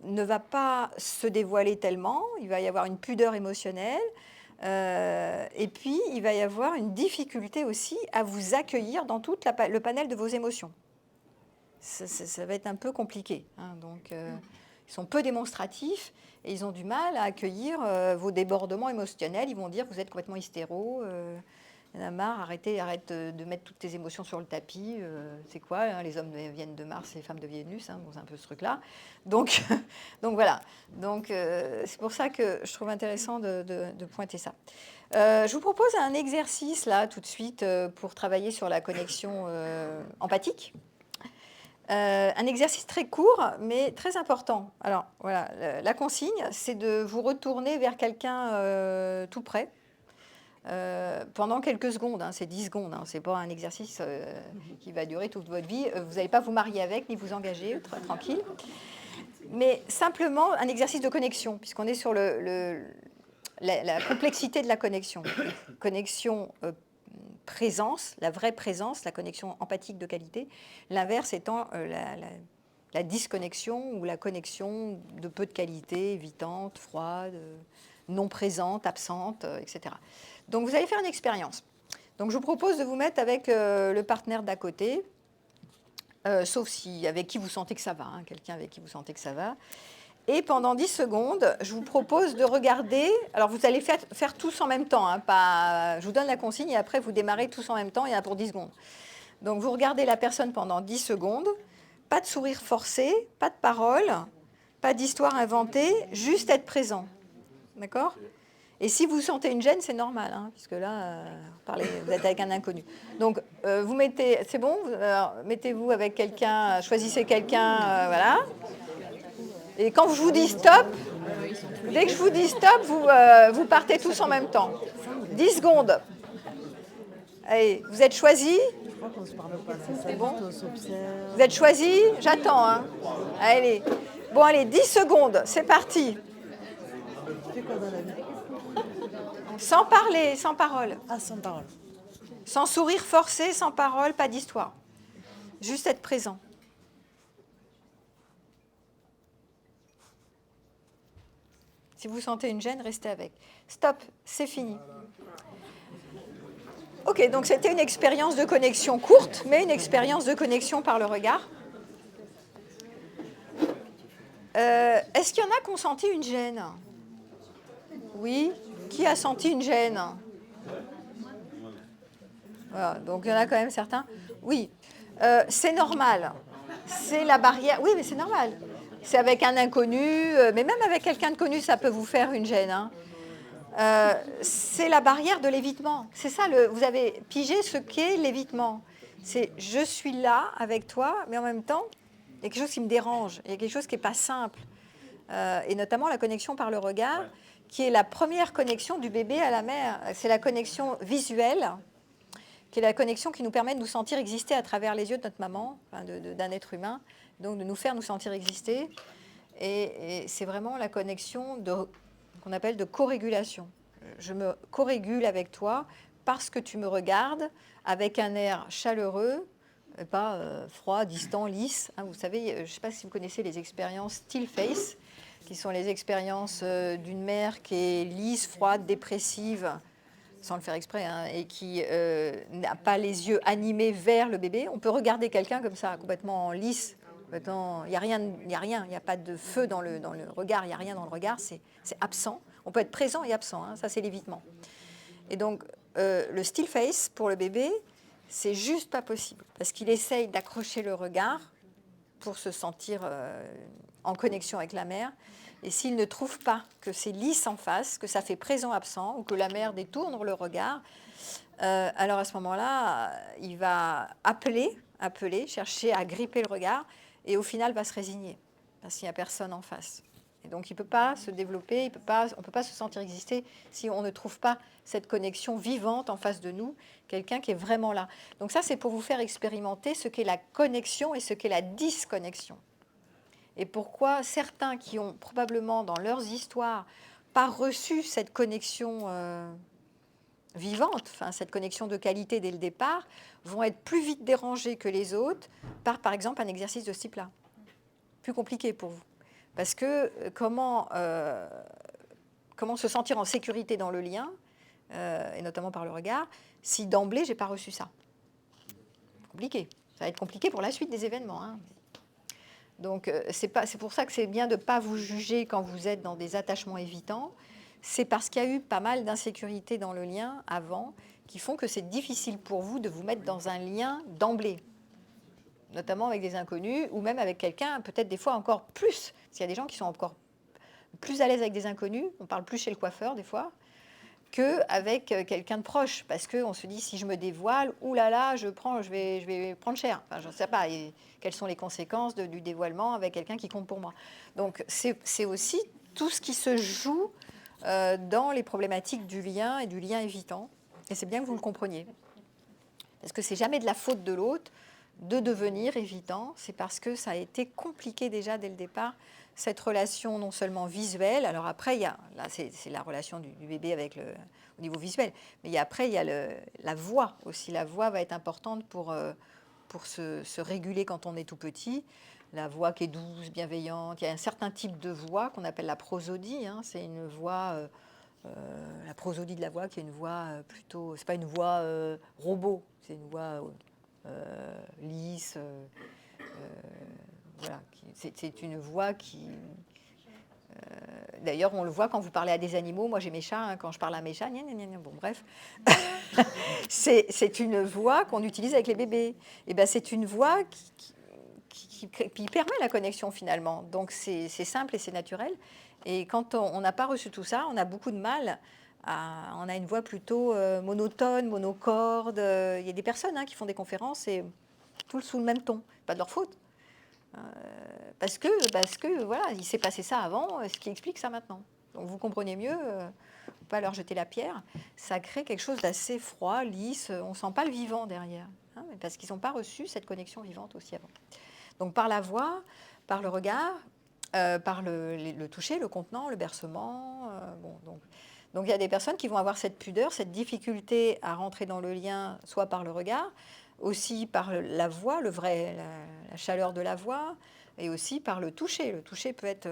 ne va pas se dévoiler tellement, il va y avoir une pudeur émotionnelle. Et puis, il va y avoir une difficulté aussi à vous accueillir dans tout le panel de vos émotions. Ça va être un peu compliqué. Hein, donc, ils sont peu démonstratifs et ils ont du mal à accueillir vos débordements émotionnels. Ils vont dire que vous êtes complètement hystéro. Il y en a marre, arrête de mettre toutes tes émotions sur le tapis. C'est quoi, hein, les hommes viennent de Mars et les femmes de Vénus, hein, bon, c'est un peu ce truc-là. Donc voilà. Donc, c'est pour ça que je trouve intéressant de pointer ça. Je vous propose un exercice, là, tout de suite, pour travailler sur la connexion empathique. Un exercice très court, mais très important. Alors, voilà, la consigne, c'est de vous retourner vers quelqu'un tout près. Pendant quelques secondes, hein, c'est 10 secondes, hein, c'est pas un exercice qui va durer toute votre vie. Vous n'allez pas vous marier avec, ni vous engager, tranquille. Mais simplement un exercice de connexion, puisqu'on est sur la complexité de la connexion. Connexion présence, la vraie présence, la connexion empathique de qualité. L'inverse étant la disconnexion ou la connexion de peu de qualité, évitante, froide, non présente, absente, etc. Donc, vous allez faire une expérience. Donc, je vous propose de vous mettre avec le partenaire d'à côté, sauf si avec qui vous sentez que ça va, hein, quelqu'un avec qui vous sentez que ça va. Et pendant 10 secondes, je vous propose de regarder. Alors, vous allez faire tous en même temps. Hein, je vous donne la consigne et après, vous démarrez tous en même temps. Il y en a pour 10 secondes. Donc, vous regardez la personne pendant 10 secondes. Pas de sourire forcé, pas de parole, pas d'histoire inventée, juste être présent. D'accord ? Et si vous sentez une gêne, c'est normal, hein, puisque là, vous êtes avec un inconnu. Donc, vous mettez, c'est bon, mettez-vous avec quelqu'un, choisissez quelqu'un, voilà. Et quand je vous dis stop, dès que je vous dis stop, vous partez tous en même temps. 10 secondes. Allez, vous êtes choisis ? C'est bon ? Vous êtes choisis ? J'attends, hein. Allez, Bon, allez, 10 secondes, c'est parti. Sans parler, sans parole. Ah, sans parole. Sans sourire forcé, sans parole, pas d'histoire. Juste être présent. Si vous sentez une gêne, restez avec. Stop, c'est fini. Ok, donc c'était une expérience de connexion courte, mais une expérience de connexion par le regard. Est-ce qu'il y en a qui ont senti une gêne? Oui. Qui a senti une gêne? Voilà, donc il y en a quand même certains. Oui, c'est normal. C'est la barrière. Oui, mais c'est normal. C'est avec un inconnu, mais même avec quelqu'un de connu, ça peut vous faire une gêne. Hein. C'est la barrière de l'évitement. C'est ça, vous avez pigé ce qu'est l'évitement. C'est je suis là avec toi, mais en même temps, il y a quelque chose qui me dérange. Il y a quelque chose qui n'est pas simple. Et notamment la connexion par le regard, qui est la première connexion du bébé à la mère. C'est la connexion visuelle, qui est la connexion qui nous permet de nous sentir exister à travers les yeux de notre maman, enfin d'un être humain, donc de nous faire nous sentir exister. Et c'est vraiment la connexion qu'on appelle de co-régulation. Je me co-régule avec toi parce que tu me regardes avec un air chaleureux, pas froid, distant, lisse. Hein, vous savez, je ne sais pas si vous connaissez les expériences still face, qui sont les expériences d'une mère qui est lisse, froide, dépressive, sans le faire exprès, hein, et qui n'a pas les yeux animés vers le bébé. On peut regarder quelqu'un comme ça, complètement lisse. Il n'y a rien, il n'y a pas de feu dans le regard, il n'y a rien dans le regard, c'est absent. On peut être présent et absent, hein, ça c'est l'évitement. Et donc, le still face pour le bébé, c'est juste pas possible, parce qu'il essaye d'accrocher le regard pour se sentir en connexion avec la mère. Et s'il ne trouve pas que c'est lisse en face, que ça fait présent-absent, ou que la mère détourne le regard, alors à ce moment-là, il va appeler, chercher à gripper le regard, et au final va se résigner, parce qu'il n'y a personne en face. Et donc il ne peut pas se développer, on ne peut pas se sentir exister si on ne trouve pas cette connexion vivante en face de nous, quelqu'un qui est vraiment là. Donc ça, c'est pour vous faire expérimenter ce qu'est la connexion et ce qu'est la disconnexion. Et pourquoi certains qui ont probablement dans leurs histoires pas reçu cette connexion vivante, enfin cette connexion de qualité dès le départ, vont être plus vite dérangés que les autres par exemple, un exercice de ce type-là. Plus compliqué pour vous. Parce que comment se sentir en sécurité dans le lien, et notamment par le regard, si d'emblée, je n'ai pas reçu ça? Compliqué. Ça va être compliqué pour la suite des événements. Hein. Donc, c'est pour ça que c'est bien de ne pas vous juger quand vous êtes dans des attachements évitants. C'est parce qu'il y a eu pas mal d'insécurité dans le lien avant qui font que c'est difficile pour vous de vous mettre dans un lien d'emblée, notamment avec des inconnus ou même avec quelqu'un, peut-être des fois encore plus. Parce qu'il y a des gens qui sont encore plus à l'aise avec des inconnus, on parle plus chez le coiffeur des fois, qu'avec quelqu'un de proche. Parce qu'on se dit, si je me dévoile, oulala, je vais prendre cher. Enfin, je ne sais pas quelles sont les conséquences du dévoilement avec quelqu'un qui compte pour moi. Donc c'est aussi tout ce qui se joue dans les problématiques du lien et du lien évitant. Et c'est bien que vous le compreniez. Parce que c'est jamais de la faute de l'autre de devenir évitant, c'est parce que ça a été compliqué déjà dès le départ, cette relation non seulement visuelle, alors après, là c'est la relation du bébé avec au niveau visuel, mais après il y a la voix aussi. La voix va être importante pour se réguler quand on est tout petit. La voix qui est douce, bienveillante. Il y a un certain type de voix qu'on appelle la prosodie, hein, c'est une voix... la prosodie de la voix qui est une voix plutôt... C'est pas une voix robot, c'est une voix... lisse, voilà. C'est une voix qui... D'ailleurs, on le voit quand vous parlez à des animaux. Moi, j'ai mes chats. Hein, quand je parle à mes chats, bon, bref. c'est une voix qu'on utilise avec les bébés. Et ben, c'est une voix qui permet la connexion, finalement. Donc, c'est simple et c'est naturel. Et quand on n'a pas reçu tout ça, on a beaucoup de mal. On a une voix plutôt monotone, monocorde. Il y a des personnes qui font des conférences et tout sous le même ton. Pas de leur faute. Parce que voilà, il s'est passé ça avant, ce qui explique ça maintenant. Donc vous comprenez mieux, pas leur jeter la pierre. Ça crée quelque chose d'assez froid, lisse. On ne sent pas le vivant derrière. Hein, parce qu'ils n'ont pas reçu cette connexion vivante aussi avant. Donc par la voix, par le regard, Par le toucher, le contenant, le bercement. Donc il y a des personnes qui vont avoir cette pudeur, cette difficulté à rentrer dans le lien, soit par le regard, aussi par la voix, la chaleur de la voix, et aussi par le toucher. Le toucher peut être...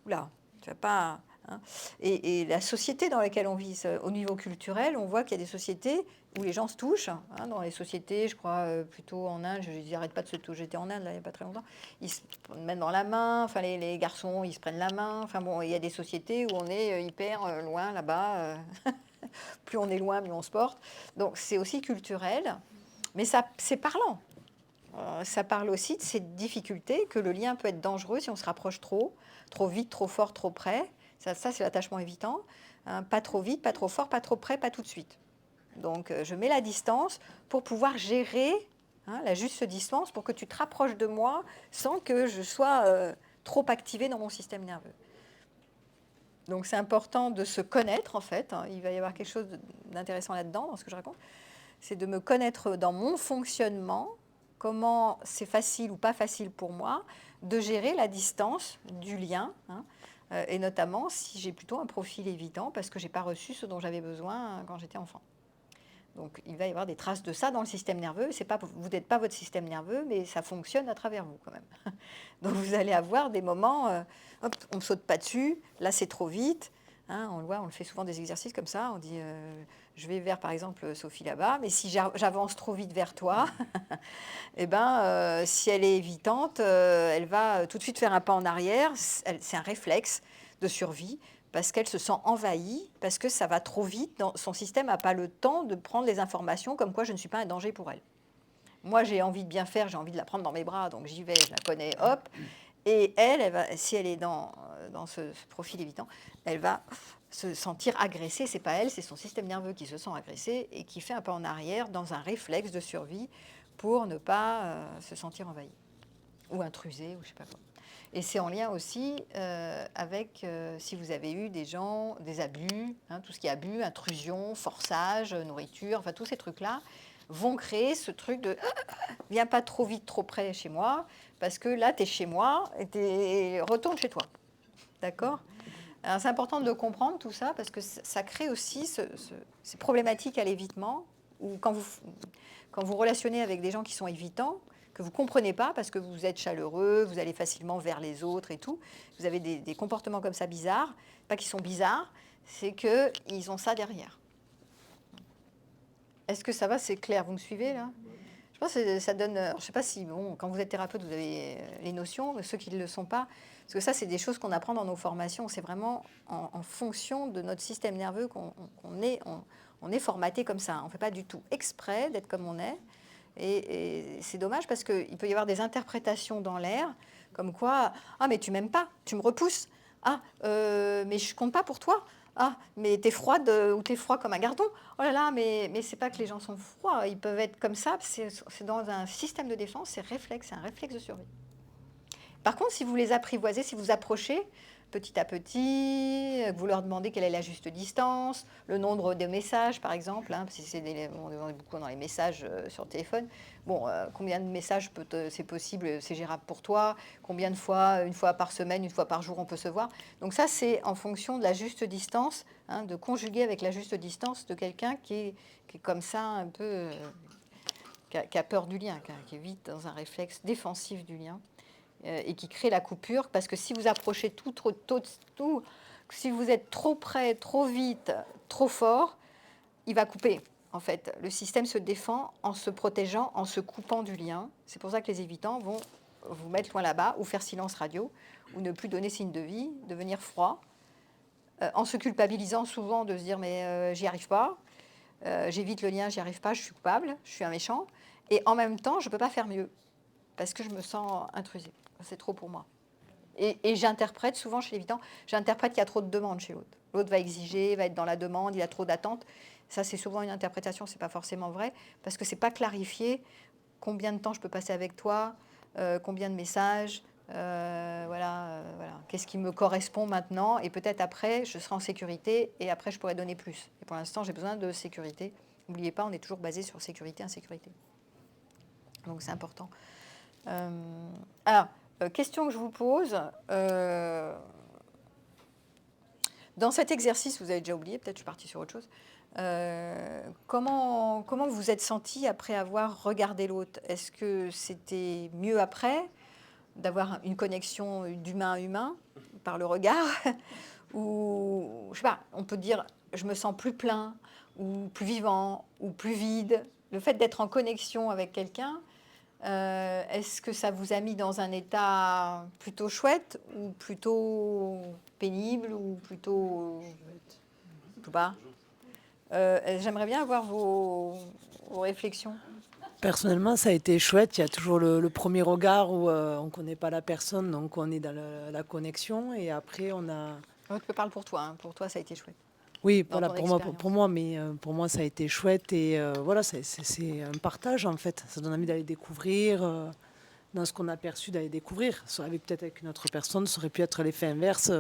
oula, tu vas pas... hein. Et la société dans laquelle on vit, au niveau culturel, on voit qu'il y a des sociétés où les gens se touchent. Dans les sociétés, je crois, plutôt en Inde, ils n'arrêtent pas de se toucher. J'étais en Inde, là, il n'y a pas très longtemps. Ils se mettent dans la main, enfin, les garçons, ils se prennent la main. Enfin bon, il y a des sociétés où on est hyper loin, là-bas. Plus on est loin, mieux on se porte. Donc c'est aussi culturel, mais ça, c'est parlant. Ça parle aussi de cette difficulté que le lien peut être dangereux si on se rapproche trop vite, trop fort, trop près. Ça c'est l'attachement évitant. Pas trop vite, pas trop fort, pas trop près, pas tout de suite. Donc, je mets la distance pour pouvoir gérer la juste distance pour que tu te rapproches de moi sans que je sois trop activée dans mon système nerveux. Donc, c'est important de se connaître, en fait. Il va y avoir quelque chose d'intéressant là-dedans, dans ce que je raconte. C'est de me connaître dans mon fonctionnement, comment c'est facile ou pas facile pour moi de gérer la distance du lien, et notamment si j'ai plutôt un profil évitant parce que je n'ai pas reçu ce dont j'avais besoin quand j'étais enfant. Donc, il va y avoir des traces de ça dans le système nerveux. Vous n'êtes pas votre système nerveux, mais ça fonctionne à travers vous quand même. Donc, vous allez avoir des moments, hop, on ne saute pas dessus, là c'est trop vite. On le fait souvent des exercices comme ça. On dit, je vais vers par exemple Sophie là-bas, mais si j'avance trop vite vers toi, eh ben, si elle est évitante, elle va tout de suite faire un pas en arrière. C'est un réflexe de survie. Parce qu'elle se sent envahie, parce que ça va trop vite. Son système n'a pas le temps de prendre les informations comme quoi je ne suis pas un danger pour elle. Moi, j'ai envie de bien faire, j'ai envie de la prendre dans mes bras, donc j'y vais, je la connais, hop. Et elle va, si elle est dans ce profil évitant, elle va se sentir agressée. C'est pas elle, c'est son système nerveux qui se sent agressé et qui fait un pas en arrière dans un réflexe de survie pour ne pas se sentir envahi ou intrusé ou je sais pas quoi. Et c'est en lien aussi avec si vous avez eu des abus, tout ce qui est abus, intrusion, forçage, nourriture, enfin tous ces trucs-là vont créer ce truc de viens pas trop vite, trop près chez moi, parce que là tu es chez moi et retourne chez toi. D'accord ? Alors c'est important de comprendre tout ça parce que ça crée aussi ces problématiques à l'évitement, ou quand vous relationnez avec des gens qui sont évitants, que vous ne comprenez pas parce que vous êtes chaleureux, vous allez facilement vers les autres et tout. Vous avez des comportements comme ça bizarres. Pas qu'ils sont bizarres, c'est qu'ils ont ça derrière. Est-ce que ça va, c'est clair? Vous me suivez là? Je pense que ça donne... Je ne sais pas si, quand vous êtes thérapeute, vous avez les notions, ceux qui ne le sont pas. Parce que ça, c'est des choses qu'on apprend dans nos formations. C'est vraiment en fonction de notre système nerveux qu'on est formaté comme ça. On ne fait pas du tout exprès d'être comme on est. Et c'est dommage parce qu'il peut y avoir des interprétations dans l'air, comme quoi « Ah, mais tu m'aimes pas, tu me repousses. Ah, mais je compte pas pour toi. Ah, mais t'es froide ou t'es froid comme un gardon. Oh là là, mais c'est pas que les gens sont froids, ils peuvent être comme ça. C'est dans un système de défense, c'est un réflexe de survie. Par contre, si vous les apprivoisez, si vous approchez petit à petit, vous leur demandez quelle est la juste distance, le nombre de messages, par exemple, si on est beaucoup dans les messages sur le téléphone. Combien de messages c'est possible, c'est gérable pour toi? Combien de fois, une fois par semaine, une fois par jour, on peut se voir? Donc ça, c'est en fonction de la juste distance, de conjuguer avec la juste distance de quelqu'un qui est comme ça, un peu, qui a peur du lien, qui est vite dans un réflexe défensif du lien. Et qui crée la coupure, parce que si vous approchez tout, si vous êtes trop près, trop vite, trop fort, il va couper. En fait, le système se défend en se protégeant, en se coupant du lien. C'est pour ça que les évitants vont vous mettre loin là-bas, ou faire silence radio, ou ne plus donner signe de vie, devenir froid, en se culpabilisant souvent de se dire mais j'y arrive pas, j'évite le lien, j'y arrive pas, je suis coupable, je suis un méchant, et en même temps je peux pas faire mieux parce que je me sens intrusée. C'est trop pour moi. Et j'interprète souvent chez l'évitant, j'interprète qu'il y a trop de demandes chez l'autre. L'autre va exiger, va être dans la demande, il a trop d'attentes. Ça, c'est souvent une interprétation, c'est pas forcément vrai, parce que c'est pas clarifié combien de temps je peux passer avec toi, combien de messages, voilà. Qu'est-ce qui me correspond maintenant, et peut-être après, je serai en sécurité, et après, je pourrai donner plus. Et pour l'instant, j'ai besoin de sécurité. N'oubliez pas, on est toujours basé sur sécurité, insécurité. Donc, c'est important. Alors, Question que je vous pose. Dans cet exercice, vous avez déjà oublié, peut-être je suis partie sur autre chose. Comment vous vous êtes senti après avoir regardé l'autre? Est-ce que c'était mieux après d'avoir une connexion d'humain à humain par le regard? Ou, je sais pas, on peut dire je me sens plus plein, ou plus vivant, ou plus vide. Le fait d'être en connexion avec quelqu'un, est-ce que ça vous a mis dans un état plutôt chouette, ou plutôt pénible, ou plutôt... Je sais pas. J'aimerais bien avoir vos réflexions. Personnellement, ça a été chouette. Il y a toujours le premier regard où on ne connaît pas la personne, donc on est dans la connexion. Et après, on a... Je te parle pour toi. Hein. Pour toi, ça a été chouette. Oui, Dans voilà, ton pour moi, mais pour moi, ça a été chouette. Et voilà, c'est un partage, en fait. Ça donne envie d'aller découvrir, dans ce qu'on a perçu, d'aller découvrir. Ça aurait peut-être avec une autre personne, ça aurait pu être l'effet inverse.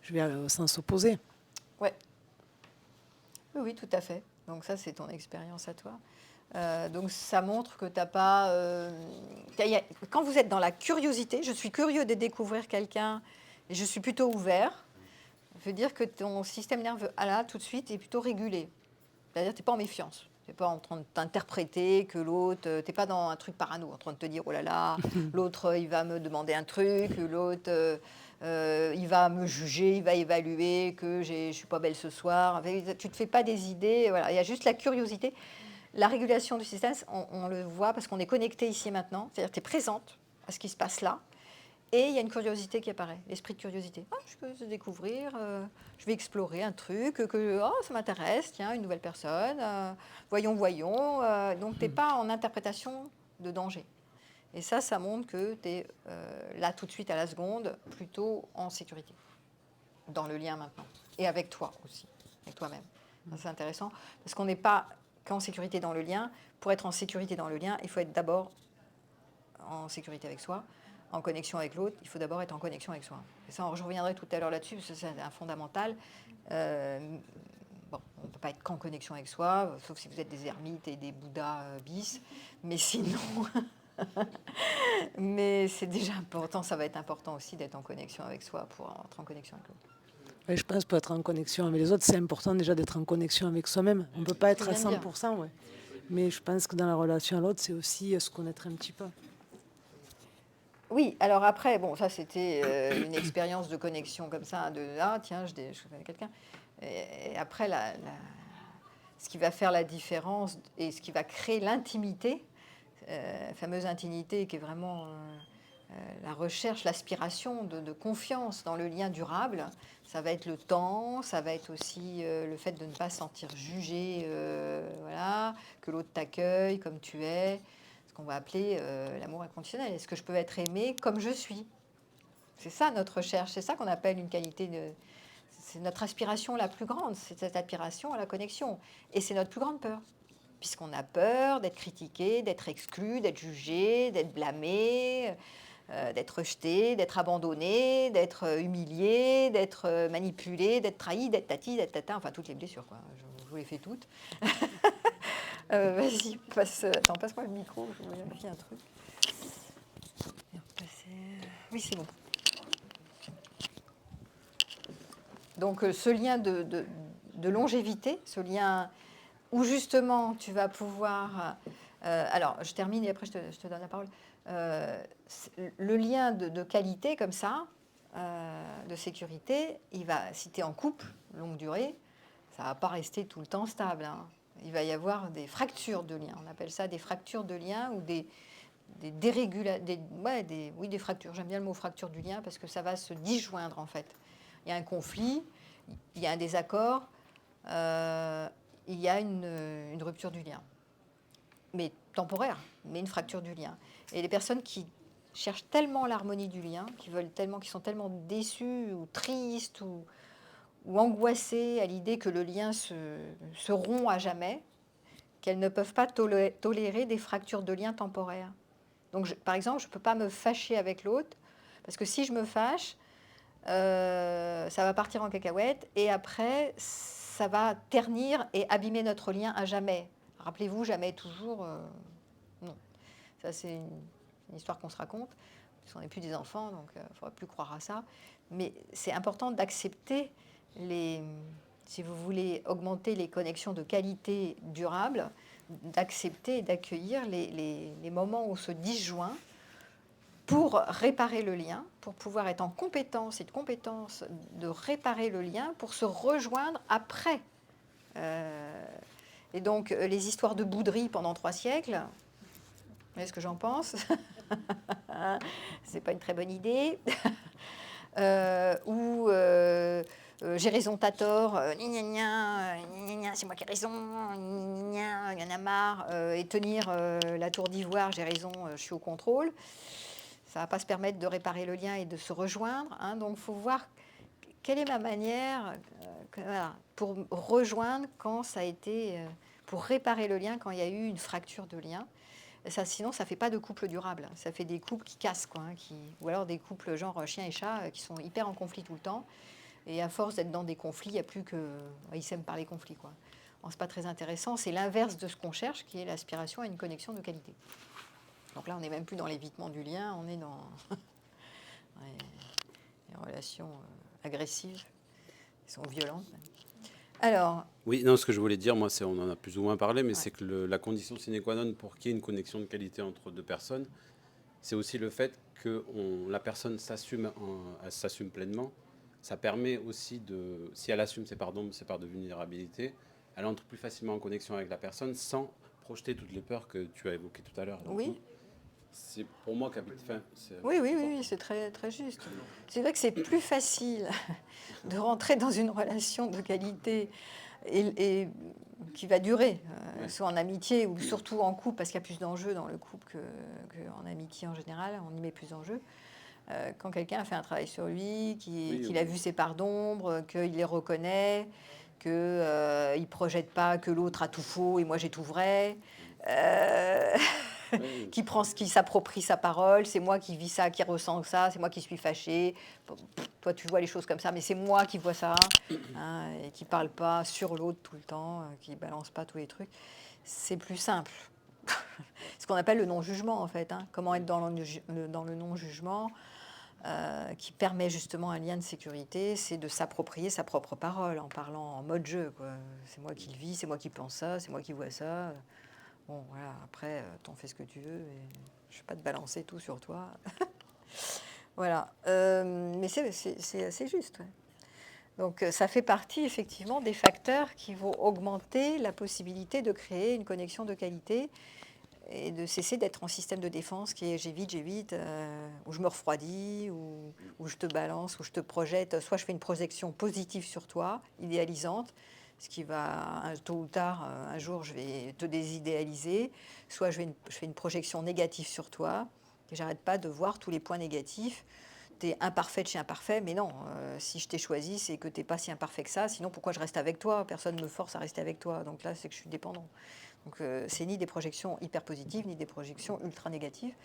Je vais au sens opposé. Ouais. Oui, oui, tout à fait. Donc ça, c'est ton expérience à toi. Donc ça montre que tu n'as pas... quand vous êtes dans la curiosité, je suis curieux de découvrir quelqu'un et je suis plutôt ouvert, ça veut dire que ton système nerveux, là, tout de suite, est plutôt régulé. C'est-à-dire que tu n'es pas en méfiance. Tu n'es pas en train de t'interpréter que l'autre... tu n'es pas dans un truc parano, en train de te dire, oh là là, l'autre, il va me demander un truc, l'autre... il va me juger, il va évaluer que je ne suis pas belle ce soir. Tu ne te fais pas des idées. Voilà. Il y a juste la curiosité. La régulation du système, on le voit parce qu'on est connecté ici et maintenant. C'est-à-dire que tu es présente à ce qui se passe là. Et il y a une curiosité qui apparaît, l'esprit de curiosité. Ah, je peux découvrir, je vais explorer un truc, ça m'intéresse, tiens, une nouvelle personne, voyons. Donc tu n'es pas en interprétation de danger. Et ça montre que tu es là tout de suite à la seconde, plutôt en sécurité, dans le lien maintenant. Et avec toi aussi, avec toi-même. Ça, c'est intéressant, parce qu'on n'est pas qu'en sécurité dans le lien. Pour être en sécurité dans le lien, il faut être d'abord en sécurité avec soi, en connexion avec l'autre. Il faut d'abord être en connexion avec soi. Et ça, je reviendrai tout à l'heure là-dessus, parce que c'est un fondamental. On ne peut pas être qu'en connexion avec soi, sauf si vous êtes des ermites et des bouddhas bis. Mais sinon... Mais c'est déjà important, ça va être important aussi d'être en connexion avec soi pour être en connexion avec l'autre. Et je pense pour être en connexion avec les autres, c'est important déjà d'être en connexion avec soi-même. On ne peut pas être à 100%, ouais. Mais je pense que dans la relation à l'autre, c'est aussi se connaître un petit peu. Oui, alors après, bon, ça c'était une expérience de connexion comme ça, tiens, je connais quelqu'un. Et après, ce qui va faire la différence et ce qui va créer l'intimité, la fameuse intimité qui est vraiment la recherche, l'aspiration de confiance dans le lien durable, ça va être le temps, ça va être aussi le fait de ne pas se sentir jugé, voilà, que l'autre t'accueille comme tu es, ce qu'on va appeler l'amour inconditionnel. Est-ce que je peux être aimée comme je suis? C'est ça notre recherche, c'est ça qu'on appelle une qualité de... C'est notre aspiration la plus grande, c'est cette aspiration à la connexion. Et c'est notre plus grande peur. Puisqu'on a peur d'être critiqué, d'être exclu, d'être jugé, d'être blâmé, d'être rejeté, d'être abandonné, d'être humilié, d'être manipulé, d'être trahi, d'être tati, d'être tata, enfin toutes les blessures, quoi. Je vous les fais toutes. Vas-y, passe-moi le micro, je vais vérifier un truc. Oui, c'est bon. Donc ce lien de longévité, ce lien où justement tu vas pouvoir... alors, je termine et après je te donne la parole. Le lien de qualité comme ça, de sécurité, si tu es en couple, longue durée, ça ne va pas rester tout le temps stable. Hein. Il va y avoir des fractures de lien. On appelle ça des fractures de lien ou des fractures. J'aime bien le mot fracture du lien parce que ça va se disjoindre en fait. Il y a un conflit, il y a un désaccord, il y a une rupture du lien. Mais temporaire, mais une fracture du lien. Et les personnes qui cherchent tellement l'harmonie du lien, qui sont tellement déçues ou tristes ou angoissées à l'idée que le lien se rompt à jamais, qu'elles ne peuvent pas tolérer des fractures de lien temporaires. Donc, par exemple, je ne peux pas me fâcher avec l'autre, parce que si je me fâche, ça va partir en cacahuète, et après, ça va ternir et abîmer notre lien à jamais. Rappelez-vous, jamais, toujours, non. Ça, c'est une histoire qu'on se raconte. Ce n'est plus des enfants, donc il ne faudra plus croire à ça. Mais c'est important d'accepter si vous voulez augmenter les connexions de qualité durable, d'accepter et d'accueillir les moments où on se disjoint pour réparer le lien, pour pouvoir être en compétence et de compétence de réparer le lien, pour se rejoindre après. Et donc, les histoires de bouderie pendant 3 siècles, vous voyez ce que j'en pense? C'est pas une très bonne idée. Ou j'ai raison, t'as tort, c'est moi qui ai raison, il y en a marre, et tenir la tour d'ivoire, j'ai raison, je suis au contrôle. Ça ne va pas se permettre de réparer le lien et de se rejoindre. Hein, donc, il faut voir quelle est ma manière pour rejoindre quand ça a été... pour réparer le lien quand il y a eu une fracture de lien. Ça, sinon, ça ne fait pas de couple durable. Ça fait des couples qui cassent, quoi, ou alors des couples genre chien et chat qui sont hyper en conflit tout le temps. Et à force d'être dans des conflits, il n'y a plus que... Ils s'aiment par les conflits, quoi. Ce n'est pas très intéressant. C'est l'inverse de ce qu'on cherche, qui est l'aspiration à une connexion de qualité. Donc là, on n'est même plus dans l'évitement du lien, on est dans les relations agressives, qui sont violentes. Alors, Oui, non, ce que je voulais dire, moi, on en a plus ou moins parlé, mais Ouais. c'est que la condition sine qua non pour qu'il y ait une connexion de qualité entre deux personnes, c'est aussi le fait que la personne elle s'assume pleinement. Ça permet aussi si elle assume ses parts d'ombre, ses parts de vulnérabilité, elle entre plus facilement en connexion avec la personne sans projeter toutes les peurs que tu as évoquées tout à l'heure. Donc, oui. c'est pour moi Oui, c'est très, très juste. C'est vrai que c'est plus facile de rentrer dans une relation de qualité et qui va durer, soit en amitié ou surtout en couple, parce qu'il y a plus d'enjeux dans le couple qu'en amitié en général, on y met plus d'enjeux. Quand quelqu'un a fait un travail sur lui, qu'il a vu ses parts d'ombre, qu'il les reconnaît, qu'il ne projette pas que l'autre a tout faux et moi j'ai tout vrai, qui s'approprie sa parole, c'est moi qui vis ça, qui ressens ça, c'est moi qui suis fâchée, toi tu vois les choses comme ça, mais c'est moi qui vois ça, hein, et qui ne parle pas sur l'autre tout le temps, qui ne balance pas tous les trucs, c'est plus simple. Ce qu'on appelle le non-jugement en fait, hein. Comment être dans le non-jugement, qui permet justement un lien de sécurité, c'est de s'approprier sa propre parole en parlant en mode jeu, quoi. C'est moi qui le vis, c'est moi qui pense ça, c'est moi qui vois ça. Bon, voilà, après, t'en fais ce que tu veux. Et je ne vais pas te balancer tout sur toi. Voilà. Mais c'est assez juste. Ouais. Donc, ça fait partie, effectivement, des facteurs qui vont augmenter la possibilité de créer une connexion de qualité et de cesser d'être en système de défense qui est j'évite, où je me refroidis, où je te balance, où je te projette. Soit je fais une projection positive sur toi, idéalisante, ce qui va, tôt ou tard, un jour, je vais te désidéaliser. Soit je fais une projection négative sur toi, et j'arrête pas de voir tous les points négatifs. Tu es imparfait de chez imparfait, mais non, si je t'ai choisi, c'est que tu n'es pas si imparfait que ça. Sinon, pourquoi je reste avec toi? Personne ne me force à rester avec toi. Donc là, c'est que je suis dépendant. Donc, c'est ni des projections hyper positives, ni des projections ultra négatives.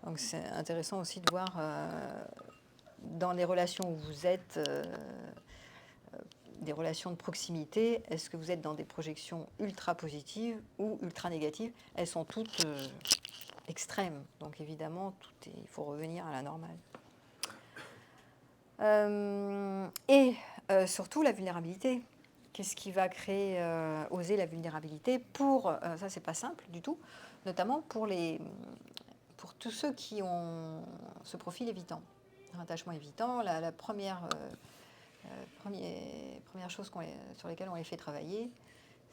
Donc, c'est intéressant aussi de voir dans les relations où vous êtes, des relations de proximité, est-ce que vous êtes dans des projections ultra positives ou ultra négatives? Elles sont toutes extrêmes. Donc, évidemment, il faut revenir à la normale. Et surtout, la vulnérabilité. Qu'est-ce qui va créer, oser la vulnérabilité pour, ça c'est pas simple du tout, notamment pour tous ceux qui ont ce profil évitant, un attachement évitant. La première chose sur lesquelles on les fait travailler,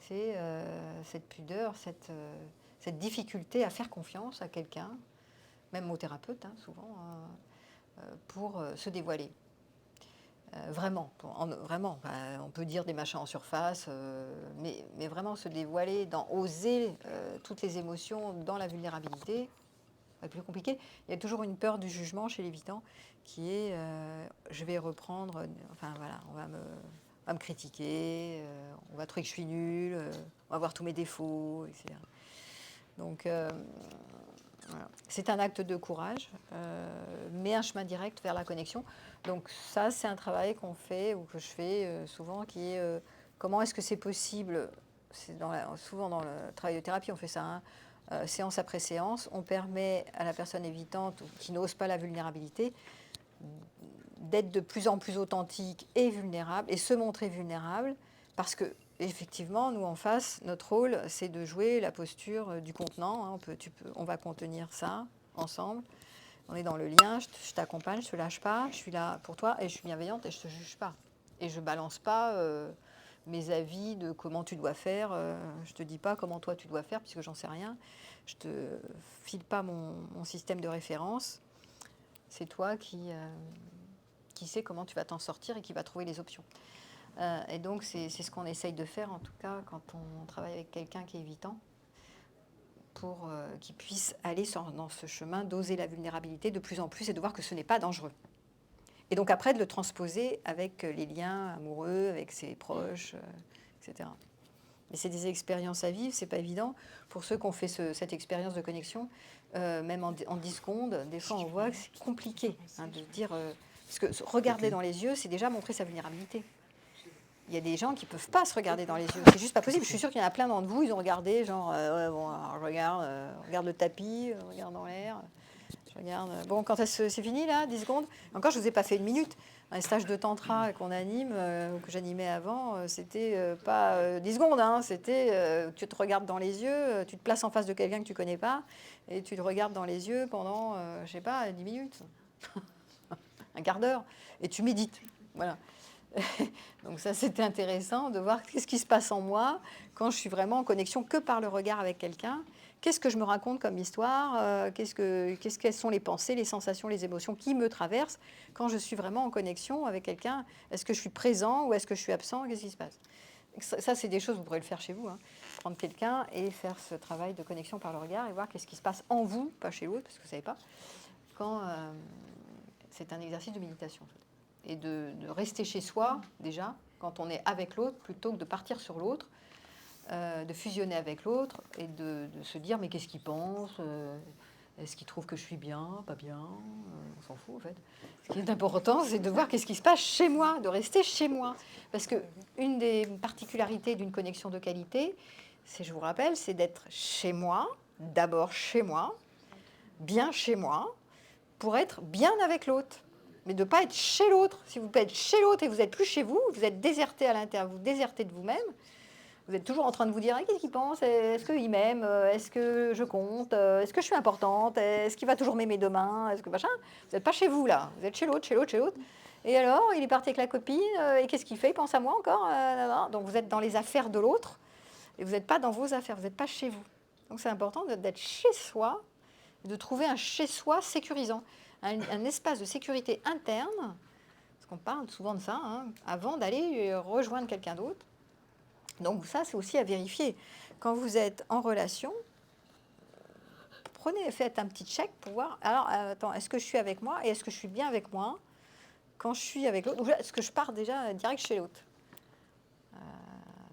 c'est cette pudeur, cette difficulté à faire confiance à quelqu'un, même au thérapeute, hein, souvent, pour se dévoiler. Vraiment, on peut dire des machins en surface, mais vraiment se dévoiler, oser toutes les émotions dans la vulnérabilité, c'est plus compliqué. Il y a toujours une peur du jugement chez l'évitant qui est je vais reprendre, enfin voilà, on va me critiquer, on va trouver que je suis nulle, on va voir tous mes défauts, etc. Donc voilà. C'est un acte de courage, mais un chemin direct vers la connexion. Donc ça, c'est un travail qu'on fait, ou que je fais souvent, qui est comment est-ce que c'est possible, souvent dans le travail de thérapie, on fait ça, hein, séance après séance, on permet à la personne évitante ou qui n'ose pas la vulnérabilité d'être de plus en plus authentique et vulnérable et se montrer vulnérable parce que effectivement, nous en face, notre rôle, c'est de jouer la posture du contenant. Hein. On va contenir ça ensemble. On est dans le lien, je t'accompagne, je ne te lâche pas, je suis là pour toi et je suis bienveillante et je ne te juge pas. Et je ne balance pas mes avis de comment tu dois faire. Je ne te dis pas comment toi tu dois faire puisque j'en sais rien. Je ne te file pas mon système de référence. C'est toi qui sais comment tu vas t'en sortir et qui va trouver les options. Et donc, c'est ce qu'on essaye de faire, en tout cas, quand on travaille avec quelqu'un qui est évitant, pour qu'il puisse aller dans ce chemin, d'oser la vulnérabilité de plus en plus et de voir que ce n'est pas dangereux. Et donc, après, de le transposer avec les liens amoureux, avec ses proches, etc. Mais c'est des expériences à vivre, c'est pas évident. Pour ceux qui ont fait cette expérience de connexion, même en 10 secondes, des fois, on voit que c'est compliqué de dire... parce que regarder dans les yeux, c'est déjà montrer sa vulnérabilité. Il y a des gens qui ne peuvent pas se regarder dans les yeux. C'est juste pas possible. Je suis sûre qu'il y en a plein d'entre vous, ils ont regardé, genre, ouais, bon, alors je regarde le tapis, je regarde dans l'air, je regarde... Bon, quand c'est fini, là, 10 secondes. Encore, je ne vous ai pas fait une minute. Un stage de tantra qu'on anime, que j'animais avant, c'était pas 10 secondes, hein, c'était tu te regardes dans les yeux, tu te places en face de quelqu'un que tu ne connais pas, et tu te regardes dans les yeux pendant, je ne sais pas, 10 minutes, un quart d'heure, et tu médites. Voilà. Donc ça, c'était intéressant de voir qu'est-ce qui se passe en moi quand je suis vraiment en connexion que par le regard avec quelqu'un. Qu'est-ce que je me raconte comme histoire, quelles sont les pensées, les sensations, les émotions qui me traversent quand je suis vraiment en connexion avec quelqu'un. Est-ce que je suis présent ou est-ce que je suis absent? Qu'est-ce qui se passe? Ça, c'est des choses, vous pourrez le faire chez vous. Hein. Prendre quelqu'un et faire ce travail de connexion par le regard et voir qu'est-ce qui se passe en vous, pas chez l'autre, parce que vous ne savez pas, quand c'est un exercice de méditation. Et de rester chez soi, déjà, quand on est avec l'autre, plutôt que de partir sur l'autre, de fusionner avec l'autre et de se dire mais qu'est-ce qu'il pense, est-ce qu'il trouve que je suis bien, pas bien, on s'en fout en fait. Ce qui est important, c'est de voir qu'est-ce qui se passe chez moi, de rester chez moi. Parce que une des particularités d'une connexion de qualité, c'est, je vous rappelle, c'est d'être chez moi, d'abord chez moi, bien chez moi, pour être bien avec l'autre. Mais de ne pas être chez l'autre. Si vous pouvez être chez l'autre et vous n'êtes plus chez vous, vous êtes déserté à l'intérieur, vous désertez de vous-même, vous êtes toujours en train de vous dire qu'est-ce qu'il pense, est-ce qu'il m'aime, est-ce que je compte, est-ce que je suis importante, est-ce qu'il va toujours m'aimer demain, est-ce que machin. Vous n'êtes pas chez vous là, vous êtes chez l'autre, chez l'autre, chez l'autre. Et alors, il est parti avec la copine, et qu'est-ce qu'il fait? Il pense à moi encore. Donc vous êtes dans les affaires de l'autre et vous n'êtes pas dans vos affaires, vous n'êtes pas chez vous. Donc c'est important d'être chez soi, de trouver un chez soi sécurisant. Un espace de sécurité interne, parce qu'on parle souvent de ça, hein, avant d'aller rejoindre quelqu'un d'autre. Donc ça, c'est aussi à vérifier. Quand vous êtes en relation, faites un petit check pour voir, alors, attends, est-ce que je suis avec moi et est-ce que je suis bien avec moi quand je suis avec l'autre, ou est-ce que je pars déjà direct chez l'autre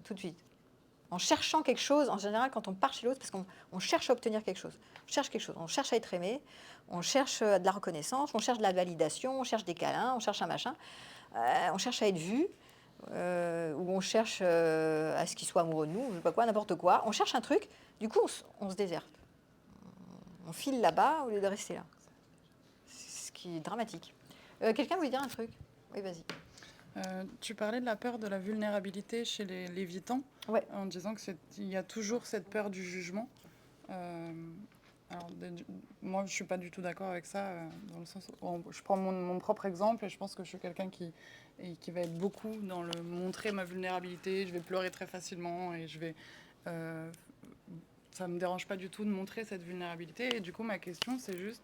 tout de suite. En cherchant quelque chose, en général, quand on part chez l'autre, parce qu'on cherche à obtenir quelque chose. On cherche quelque chose, on cherche à être aimé, on cherche de la reconnaissance, on cherche de la validation, on cherche des câlins, on cherche un machin, on cherche à être vu, ou on cherche à ce qu'il soit amoureux de nous, je sais pas quoi, n'importe quoi. On cherche un truc, du coup, on se déserte. On file là-bas au lieu de rester là. C'est ce qui est dramatique. Quelqu'un voulait dire un truc? Oui, vas-y. Tu parlais de la peur de la vulnérabilité chez les lévitants, ouais. En disant qu'il y a toujours cette peur du jugement. Alors, moi, je ne suis pas du tout d'accord avec ça, dans le sens où je prends mon propre exemple et je pense que je suis quelqu'un qui va être beaucoup dans le montrer ma vulnérabilité. Je vais pleurer très facilement et ça ne me dérange pas du tout de montrer cette vulnérabilité. Et du coup, ma question, c'est juste...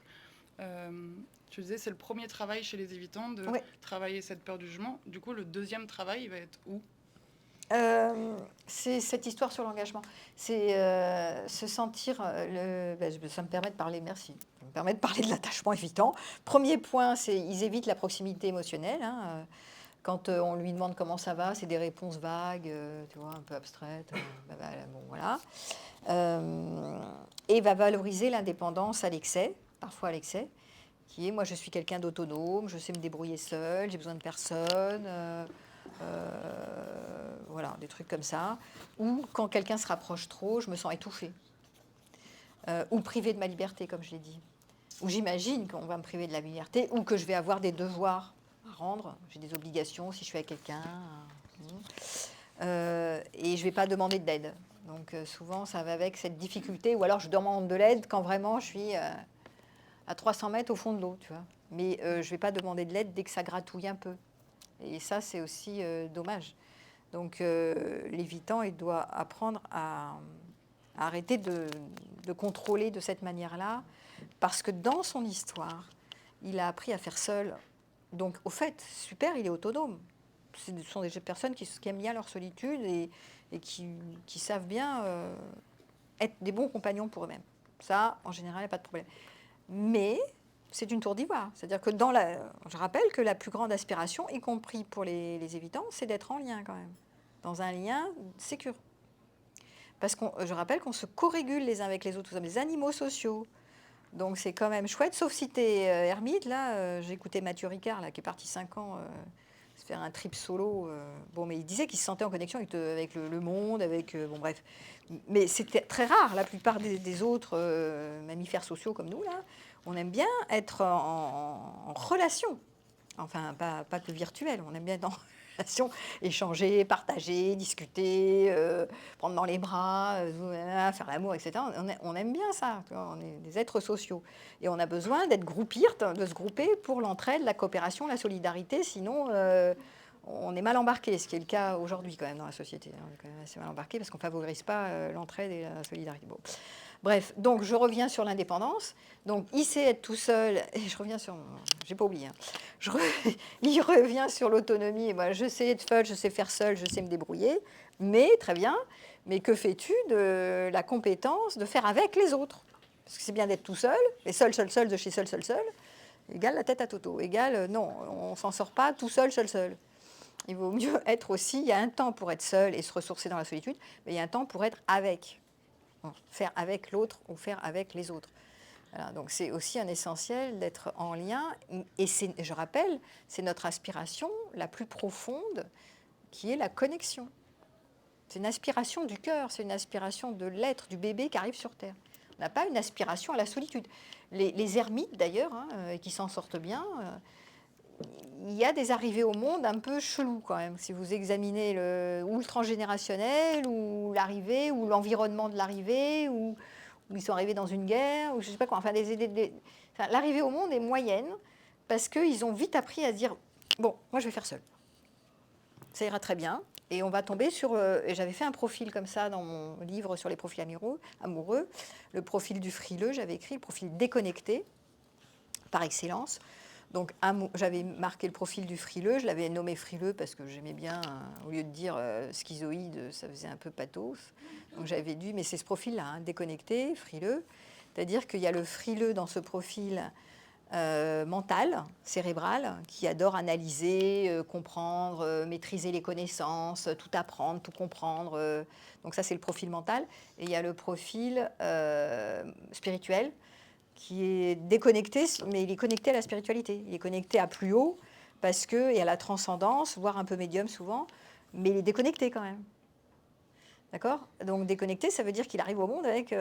tu disais, c'est le premier travail chez les évitants de travailler cette peur du jugement. Du coup, le deuxième travail, il va être où? C'est cette histoire sur l'engagement. C'est se sentir... ça me permet de parler, merci. Ça me permet de parler de l'attachement évitant. Premier point, c'est ils évitent la proximité émotionnelle. Hein. Quand on lui demande comment ça va, c'est des réponses vagues, tu vois, un peu abstraites. Bon, voilà. Et va valoriser l'indépendance à l'excès, parfois à l'excès, qui est, moi, je suis quelqu'un d'autonome, je sais me débrouiller seule, j'ai besoin de personne, voilà, des trucs comme ça. Ou quand quelqu'un se rapproche trop, je me sens étouffée. ou privé de ma liberté, comme je l'ai dit. Ou j'imagine qu'on va me priver de la liberté, ou que je vais avoir des devoirs à rendre. J'ai des obligations si je suis avec quelqu'un. Et je ne vais pas demander de l'aide. Donc souvent, ça va avec cette difficulté. Ou alors, je demande de l'aide quand vraiment je suis à 300 mètres au fond de l'eau, tu vois. Mais je ne vais pas demander de l'aide dès que ça gratouille un peu. Et ça, c'est aussi dommage. Donc l'évitant, il doit apprendre à arrêter de contrôler de cette manière-là, parce que dans son histoire, il a appris à faire seul. Donc au fait, super, il est autonome. Ce sont des personnes qui aiment bien leur solitude et qui savent bien être des bons compagnons pour eux-mêmes. Ça, en général, il n'y a pas de problème. Mais c'est une tour d'ivoire. C'est-à-dire que je rappelle que la plus grande aspiration, y compris pour les évitants, c'est d'être en lien quand même. Dans un lien sécure. Parce que je rappelle qu'on se co-régule les uns avec les autres. Nous sommes des animaux sociaux. Donc c'est quand même chouette, sauf si tu es ermite. Là, j'ai écouté Mathieu Ricard, là, qui est parti 5 ans se faire un trip solo. Bon, mais il disait qu'il se sentait en connexion avec le monde, avec... bon, bref. Mais c'était très rare. La plupart des autres mammifères sociaux comme nous, là, on aime bien être en relation. Enfin, pas que virtuel. On aime bien être en relation, échanger, partager, discuter, prendre dans les bras, faire l'amour, etc. On aime bien ça. On est des êtres sociaux. Et on a besoin d'être groupir, de se grouper pour l'entraide, la coopération, la solidarité. Sinon, on est mal embarqué, ce qui est le cas aujourd'hui quand même dans la société. On est quand même assez mal embarqué parce qu'on ne favorise pas l'entraide et la solidarité. Bon. Bref, donc je reviens sur l'indépendance. Donc il sait être tout seul, et je reviens sur... J'ai pas oublié. Hein. Il revient sur l'autonomie. Moi, je sais être seul, je sais faire seul, je sais me débrouiller. Mais, très bien, mais que fais-tu de la compétence de faire avec les autres? Parce que c'est bien d'être tout seul, et seul de chez seul, égale la tête à Toto. Égale, non, on ne s'en sort pas tout seul. Il vaut mieux être aussi... Il y a un temps pour être seul et se ressourcer dans la solitude, mais il y a un temps pour être avec. Faire avec l'autre ou faire avec les autres. Voilà, donc c'est aussi un essentiel d'être en lien. Et je rappelle, c'est notre aspiration la plus profonde qui est la connexion. C'est une aspiration du cœur, c'est une aspiration de l'être, du bébé qui arrive sur Terre. On n'a pas une aspiration à la solitude. Les ermites, d'ailleurs, qui s'en sortent bien, il y a des arrivées au monde un peu chelous quand même. Si vous examinez ou le transgénérationnel, ou l'arrivée, ou l'environnement de l'arrivée, ou ils sont arrivés dans une guerre, ou je ne sais pas quoi. Enfin, l'arrivée au monde est moyenne parce qu'ils ont vite appris à se dire « Bon, moi je vais faire seul. Ça ira très bien. » Et on va tomber sur... et j'avais fait un profil comme ça dans mon livre sur les profils amoureux. Le profil du frileux, j'avais écrit le profil déconnecté, par excellence. Donc, j'avais marqué le profil du frileux, je l'avais nommé frileux parce que j'aimais bien, au lieu de dire schizoïde, ça faisait un peu pathos. Donc, j'avais dû, mais c'est ce profil-là, hein, déconnecté, frileux. C'est-à-dire qu'il y a le frileux dans ce profil mental, cérébral, qui adore analyser, comprendre, maîtriser les connaissances, tout apprendre, tout comprendre. Donc, ça, c'est le profil mental. Et il y a le profil spirituel, qui est déconnecté, mais il est connecté à la spiritualité. Il est connecté à plus haut, et à la transcendance, voire un peu médium souvent, mais il est déconnecté quand même. D'accord? Donc déconnecté, ça veut dire qu'il arrive au monde avec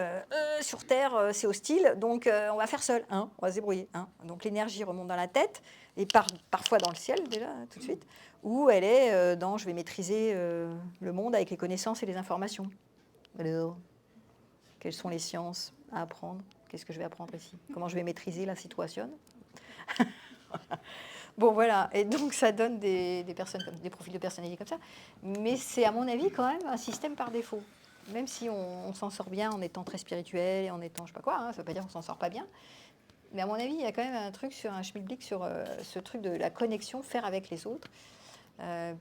sur Terre, c'est hostile, donc on va faire seul, hein, on va se débrouiller. Hein. Donc l'énergie remonte dans la tête, et parfois dans le ciel déjà, tout de suite, où elle est dans je vais maîtriser le monde avec les connaissances et les informations. Alors, quelles sont les sciences à apprendre? Qu'est-ce que je vais apprendre ici? Comment je vais maîtriser la situation? Bon, voilà. Et donc, ça donne des profils de personnalité comme ça. Mais c'est, à mon avis, quand même un système par défaut. Même si on s'en sort bien en étant très spirituel, en étant je sais pas quoi, hein, ça ne veut pas dire qu'on s'en sort pas bien. Mais à mon avis, il y a quand même un truc un schmilblick sur ce truc de la connexion, faire avec les autres.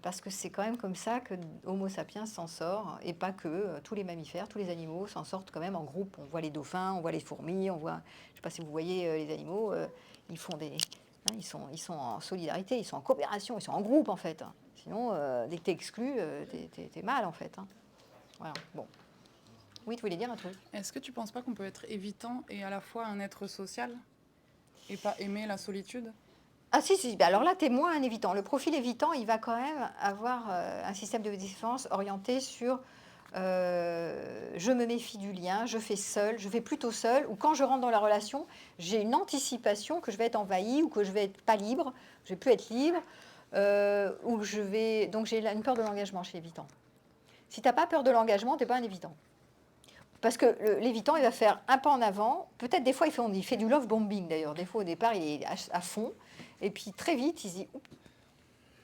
Parce que c'est quand même comme ça que Homo sapiens s'en sort, et pas que tous les mammifères, tous les animaux s'en sortent quand même en groupe. On voit les dauphins, on voit les fourmis, on voit, je ne sais pas si vous voyez les animaux, ils font ils sont en solidarité, ils sont en coopération, ils sont en groupe en fait. Sinon, dès que tu es exclu, t'es mal en fait. Hein. Voilà. Bon. Oui, tu voulais dire un truc? Est-ce que tu ne penses pas qu'on peut être évitant et à la fois un être social et pas aimer la solitude? Ah si, alors là, tu es moins un évitant. Le profil évitant, il va quand même avoir un système de défense orienté sur je me méfie du lien, je fais plutôt seul, ou quand je rentre dans la relation, j'ai une anticipation que je vais être envahie ou que je vais être pas libre, je vais plus être libre, ou que donc j'ai une peur de l'engagement chez l'évitant. Si tu n'as pas peur de l'engagement, tu n'es pas un évitant. Parce que l'évitant, il va faire un pas en avant. Peut-être des fois, il fait du love bombing d'ailleurs. Des fois, au départ, il est à fond. Et puis très vite, il se dit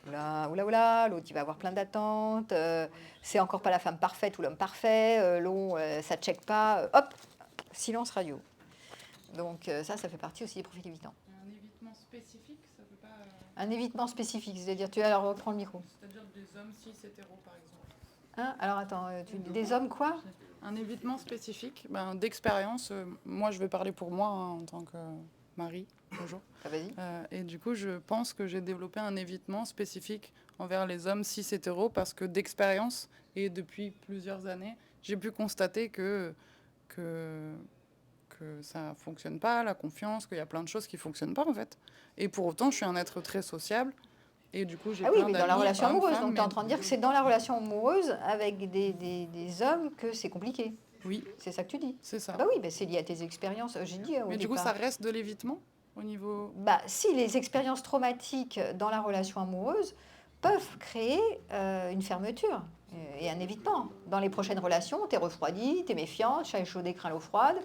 oula, oula, oula, l'autre, il va avoir plein d'attentes. C'est encore pas la femme parfaite ou l'homme parfait. Ça ne check pas. Hop, silence radio. Donc ça fait partie aussi des profils évitants. Un évitement spécifique, ça peut pas. Un évitement spécifique, c'est-à-dire, alors reprends le micro. C'est-à-dire des hommes cis hétéros, par exemple. Hein, alors attends, des hommes quoi? Un évitement spécifique, d'expérience. Moi, je vais parler pour moi en tant que mari. Bonjour. Ah, vas-y. Et du coup, je pense que j'ai développé un évitement spécifique envers les hommes cis hétéros parce que d'expérience et depuis plusieurs années, j'ai pu constater que ça fonctionne pas, la confiance, qu'il y a plein de choses qui fonctionnent pas en fait. Et pour autant, je suis un être très sociable. Et du coup, j'ai Ah oui, plein mais dans la d'amis, relation hommes, amoureuse. femmes, Donc tu es en train de dire que c'est dans la relation amoureuse avec des hommes que c'est compliqué. Oui, C'est ça que tu dis. c'est ça. Ah bah oui, c'est lié à tes expériences. J'ai dit au Mais du coup, départ. ça reste de l'évitement au niveau... Si les expériences traumatiques dans la relation amoureuse peuvent créer une fermeture et un évitement. Dans les prochaines relations, tu es refroidi, tu es méfiante, chat chaud craint l'eau froide,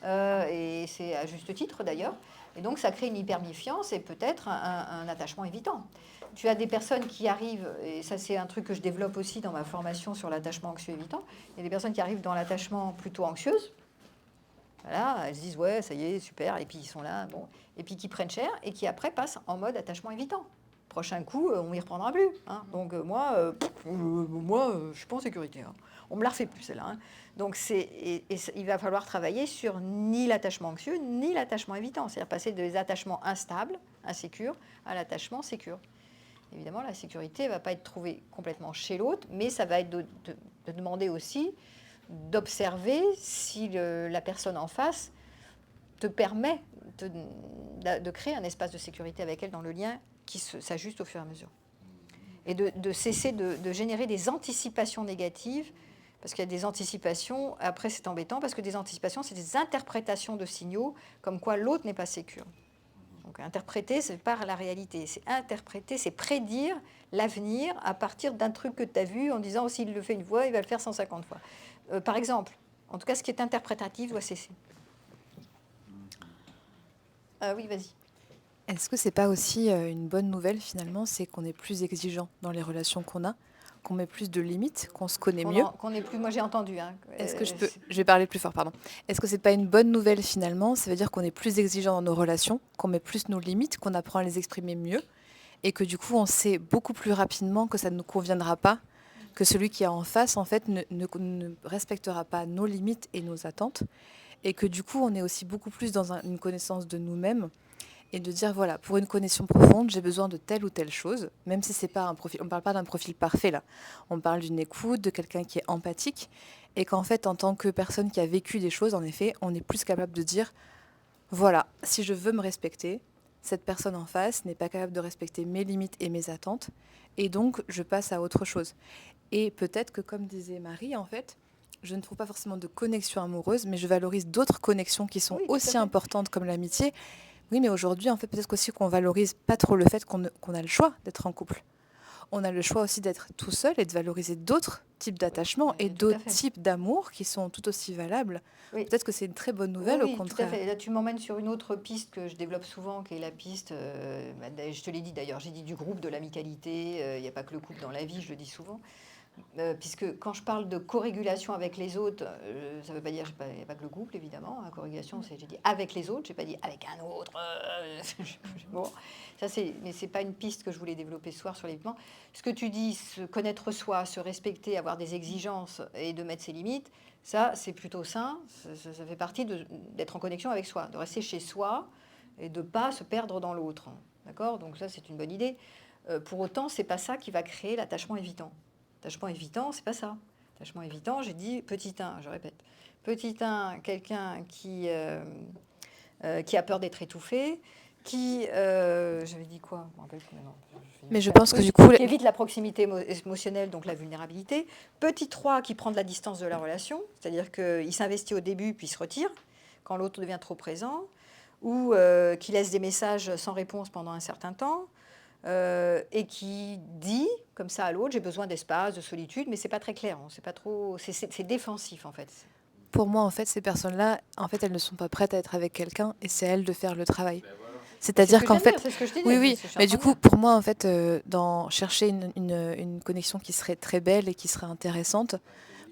et c'est à juste titre d'ailleurs. Et donc ça crée une hyper-méfiance et peut-être un attachement évitant. Tu as des personnes qui arrivent, et ça c'est un truc que je développe aussi dans ma formation sur l'attachement anxieux évitant, il y a des personnes qui arrivent dans l'attachement plutôt anxieuse. Voilà, elles se disent ouais, ça y est, super, et puis ils sont là, bon, et puis qui prennent cher et qui après passent en mode attachement évitant. Prochain coup, on m'y reprendra plus. Hein. Donc moi, je suis pas en sécurité. Hein. On me la refait plus celle-là. Hein. Donc il va falloir travailler sur ni l'attachement anxieux ni l'attachement évitant, c'est-à-dire passer des attachements instables, insécures, à l'attachement sécure. Évidemment, la sécurité ne va pas être trouvée complètement chez l'autre, mais ça va être de demander aussi d'observer si la personne en face te permet de créer un espace de sécurité avec elle dans le lien qui s'ajuste au fur et à mesure. Et de cesser de générer des anticipations négatives, parce qu'il y a des anticipations, après c'est embêtant, parce que des anticipations, c'est des interprétations de signaux, comme quoi l'autre n'est pas sécure. Donc interpréter, c'est pas la réalité. C'est interpréter, c'est prédire l'avenir à partir d'un truc que tu as vu en disant, s'il le fait une fois, il va le faire 150 fois. Par exemple, en tout cas, ce qui est interprétatif doit cesser. Oui, vas-y. Est-ce que c'est pas aussi une bonne nouvelle finalement, c'est qu'on est plus exigeant dans les relations qu'on a, qu'on met plus de limites, qu'on se connaît mieux. Qu'on est plus, moi j'ai entendu. Hein, Est-ce que je vais parler plus fort, pardon. Est-ce que c'est pas une bonne nouvelle finalement? Ça veut dire qu'on est plus exigeant dans nos relations, qu'on met plus nos limites, qu'on apprend à les exprimer mieux, et que du coup on sait beaucoup plus rapidement que ça ne nous conviendra pas, que celui qui est en face en fait ne respectera pas nos limites et nos attentes, et que du coup on est aussi beaucoup plus dans une connaissance de nous-mêmes. Et de dire, voilà, pour une connexion profonde, j'ai besoin de telle ou telle chose, même si c'est pas un profil, on ne parle pas d'un profil parfait là, on parle d'une écoute, de quelqu'un qui est empathique, et qu'en fait, en tant que personne qui a vécu des choses, en effet, on est plus capable de dire, voilà, si je veux me respecter, cette personne en face n'est pas capable de respecter mes limites et mes attentes, et donc je passe à autre chose. Et peut-être que, comme disait Marie, en fait, je ne trouve pas forcément de connexion amoureuse, mais je valorise d'autres connexions qui sont aussi importantes comme l'amitié. Oui, mais aujourd'hui, en fait, peut-être aussi qu'on valorise pas trop le fait qu'on a le choix d'être en couple. On a le choix aussi d'être tout seul et de valoriser d'autres types d'attachements et d'autres types d'amour qui sont tout aussi valables. Oui. Peut-être que c'est une très bonne nouvelle, au contraire. Tout à fait. Là, tu m'emmènes sur une autre piste que je développe souvent, qui est la piste, je te l'ai dit d'ailleurs, j'ai dit du groupe, de l'amicalité, il n'y a pas que le couple dans la vie, je le dis souvent. Puisque quand je parle de co-régulation avec les autres, ça ne veut pas dire qu'il n'y a pas que le couple, évidemment. La co-régulation, j'ai dit avec les autres, je n'ai pas dit avec un autre. Bon, ça mais ce n'est pas une piste que je voulais développer ce soir sur l'évitement. Ce que tu dis, se connaître soi, se respecter, avoir des exigences et de mettre ses limites, ça, c'est plutôt sain. Ça fait partie d'être en connexion avec soi, de rester chez soi et de ne pas se perdre dans l'autre. D'accord ? Donc ça, c'est une bonne idée. Pour autant, ce n'est pas ça qui va créer l'attachement évitant. Attachement évitant, c'est pas ça. Attachement évitant, j'ai dit petit 1, je répète. Petit 1, quelqu'un qui a peur d'être étouffé, qui, j'avais dit quoi? Je me rappelle plus maintenant. Mais je pense que du coup, Qui évite la proximité émotionnelle, donc la vulnérabilité. Petit 3 qui prend de la distance de la relation, c'est-à-dire qu'il s'investit au début puis il se retire quand l'autre devient trop présent, ou qui laisse des messages sans réponse pendant un certain temps, et qui dit comme ça à l'autre, j'ai besoin d'espace, de solitude, mais c'est pas très clair, c'est pas trop, c'est défensif en fait. pour moi, en fait, ces personnes-là, en fait, elles ne sont pas prêtes à être avec quelqu'un et c'est à elles de faire le travail. C'est-à-dire qu'en fait, c'est ce que je t'ai dit, oui, oui, c'est ce que je suis en mais train du de coup, pour moi, en fait, dans chercher une connexion qui serait très belle et qui serait intéressante,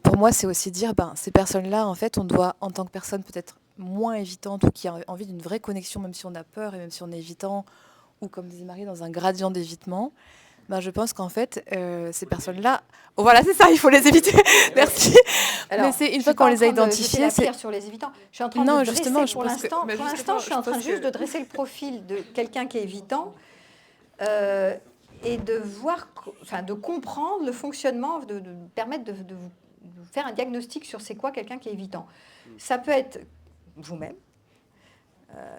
pour moi, c'est aussi dire, ben, ces personnes-là, en fait, on doit, en tant que personne peut-être moins évitante ou qui a envie d'une vraie connexion, même si on a peur et même si on est évitant, ou comme disait Marie, dans un gradient d'évitement, ben, je pense qu'en fait, ces personnes-là, oh, voilà, c'est ça, il faut les éviter. Merci. Alors, Mais c'est une je fois suis pas qu'on en les a train de jeter identifiés, la c'est pierre sur les évitants. Je suis en train non, de justement, dresser je pense que pour l'instant, je suis en train juste de dresser le profil de quelqu'un qui est évitant et de voir, enfin, de comprendre le fonctionnement, de permettre de vous faire un diagnostic sur c'est quoi quelqu'un qui est évitant. Ça peut être vous-même.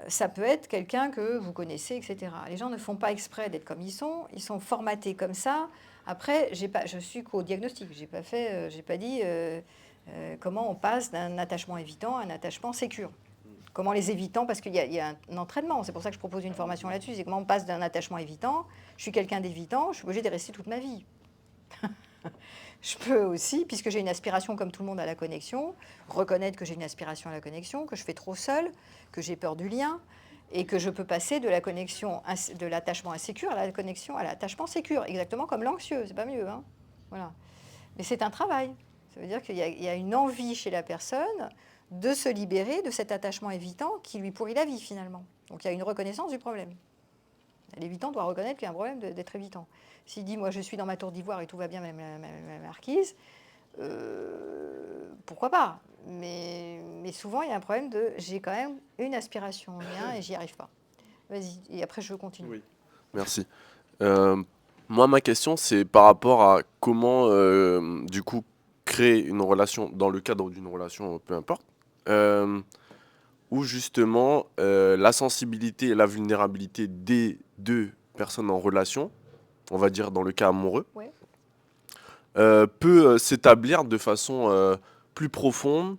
Ça peut être quelqu'un que vous connaissez, etc. Les gens ne font pas exprès d'être comme ils sont formatés comme ça. Après, je suis qu'au diagnostic, j'ai pas dit comment on passe d'un attachement évitant à un attachement sécure. Comment les évitants, parce qu'il y a un entraînement, c'est pour ça que je propose une formation là-dessus, c'est comment on passe d'un attachement évitant, je suis quelqu'un d'évitant, je suis obligée de rester toute ma vie. Je peux aussi, puisque j'ai une aspiration comme tout le monde à la connexion, reconnaître que j'ai une aspiration à la connexion, que je fais trop seule, que j'ai peur du lien, et que je peux passer de la connexion, de l'attachement insécure à la connexion à l'attachement sécure, exactement comme l'anxieux, c'est pas mieux, hein. Voilà. Mais c'est un travail. Ça veut dire qu'il y a une envie chez la personne de se libérer de cet attachement évitant qui lui pourrit la vie finalement. Donc il y a une reconnaissance du problème. L'évitant doit reconnaître qu'il y a un problème d'être évitant. S'il dit, moi je suis dans ma tour d'ivoire et tout va bien, même la marquise, pourquoi pas, mais souvent il y a un problème de, j'ai quand même une aspiration au lien et j'y arrive pas. Vas-y, et après je continue. Oui. Merci. Moi, ma question, c'est par rapport à comment, du coup, créer une relation, dans le cadre d'une relation, peu importe, où justement la sensibilité et la vulnérabilité des deux personnes en relation, on va dire dans le cas amoureux, Ouais. peut s'établir de façon plus profonde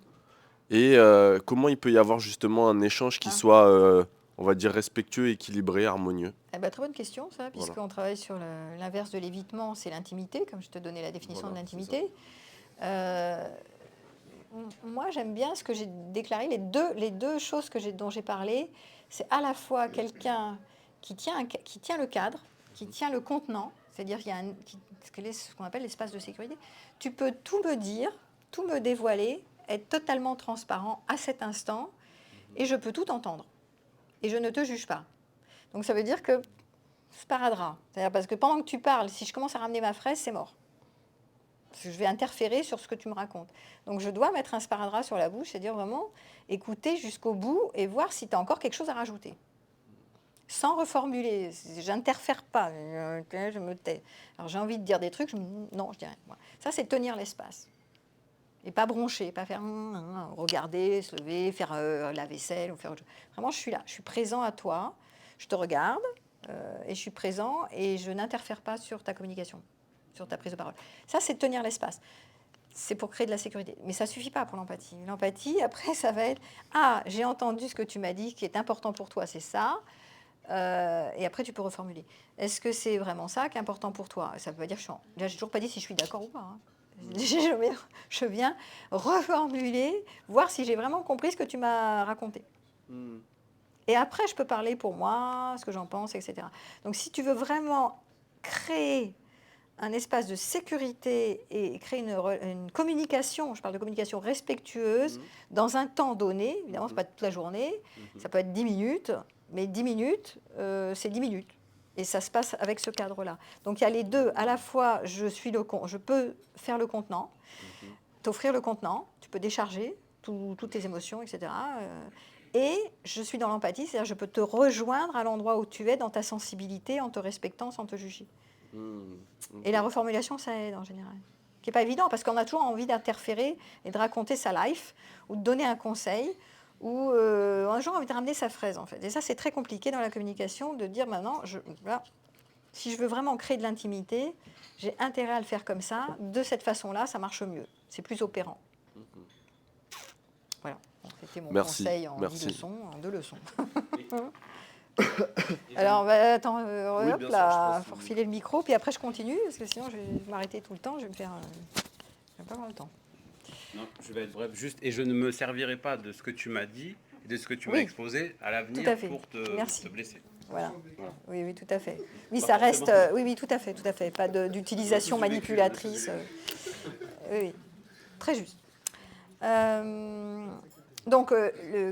et comment il peut y avoir justement un échange qui soit, on va dire, respectueux, équilibré, harmonieux. Eh ben, très bonne question, ça, puisqu'on travaille sur l'inverse de l'évitement, c'est l'intimité, comme je te donnais la définition de l'intimité. Moi, j'aime bien ce que j'ai déclaré, les deux choses dont j'ai parlé, c'est à la fois quelqu'un qui tient le cadre, qui tient le contenant, c'est-à-dire qu'il y a ce qu'on appelle l'espace de sécurité. Tu peux tout me dire, tout me dévoiler, être totalement transparent à cet instant, et je peux tout entendre. Et je ne te juge pas. Donc ça veut dire que sparadrap. C'est-à-dire parce que pendant que tu parles, si je commence à ramener ma fraise, c'est mort. Parce que je vais interférer sur ce que tu me racontes. Donc je dois mettre un sparadrap sur la bouche et dire vraiment, écouter jusqu'au bout et voir si tu as encore quelque chose à rajouter. Sans reformuler. J'interfère pas. Je me tais. Alors j'ai envie de dire des trucs, non, je dirais. Ça, c'est tenir l'espace. Et pas broncher, pas faire regarder, se lever, faire la vaisselle ou faire autre chose. Vraiment, je suis là, je suis présent à toi, je te regarde et je suis présent et je n'interfère pas sur ta communication, sur ta prise de parole. Ça, c'est tenir l'espace. C'est pour créer de la sécurité. Mais ça ne suffit pas pour l'empathie. L'empathie, après, ça va être « Ah, j'ai entendu ce que tu m'as dit, ce qui est important pour toi, c'est ça. » Et après, tu peux reformuler. Est-ce que c'est vraiment ça qui est important pour toi? Ça ne veut pas dire que je n'ai toujours pas dit si je suis d'accord ou pas. Hein. Je viens reformuler, voir si j'ai vraiment compris ce que tu m'as raconté. Et après, je peux parler pour moi, ce que j'en pense, etc. Donc, si tu veux vraiment créer un espace de sécurité et créer une communication, je parle de communication respectueuse, dans un temps donné, évidemment, ce n'est pas toute la journée, ça peut être 10 minutes, mais 10 minutes, c'est 10 minutes. Et ça se passe avec ce cadre-là. Donc il y a les deux. À la fois, je peux faire le contenant, t'offrir le contenant, tu peux décharger toutes tes émotions, etc. Et je suis dans l'empathie, c'est-à-dire je peux te rejoindre à l'endroit où tu es, dans ta sensibilité, en te respectant, sans te juger. Et la reformulation, ça aide en général. Qui n'est pas évident, parce qu'on a toujours envie d'interférer et de raconter sa life, ou de donner un conseil, Ou un jour, on va te ramener sa fraise, en fait. Et ça, c'est très compliqué dans la communication de dire maintenant, là, si je veux vraiment créer de l'intimité, j'ai intérêt à le faire comme ça. De cette façon-là, ça marche mieux. C'est plus opérant. Voilà. Donc, c'était mon conseil en 10 leçons, en 2 leçons. Alors, attends, Oui, hop bien sûr, là, je faut pense que- refiler le micro, puis après je continue, parce que sinon je vais m'arrêter tout le temps, je vais me faire... je vais pas avoir le temps. Non, je vais être bref, juste, et je ne me servirai pas de ce que tu m'as dit et de ce que tu m'as Oui, exposé à l'avenir tout à fait. pour Merci. te blesser. Voilà. Voilà. Oui, oui, tout à fait. Oui, Pas ça reste... forcément. oui, oui, tout à fait, tout à fait. Pas d'utilisation On a tous vécu, manipulatrice. on a tous Oui, oui. Très juste. Donc,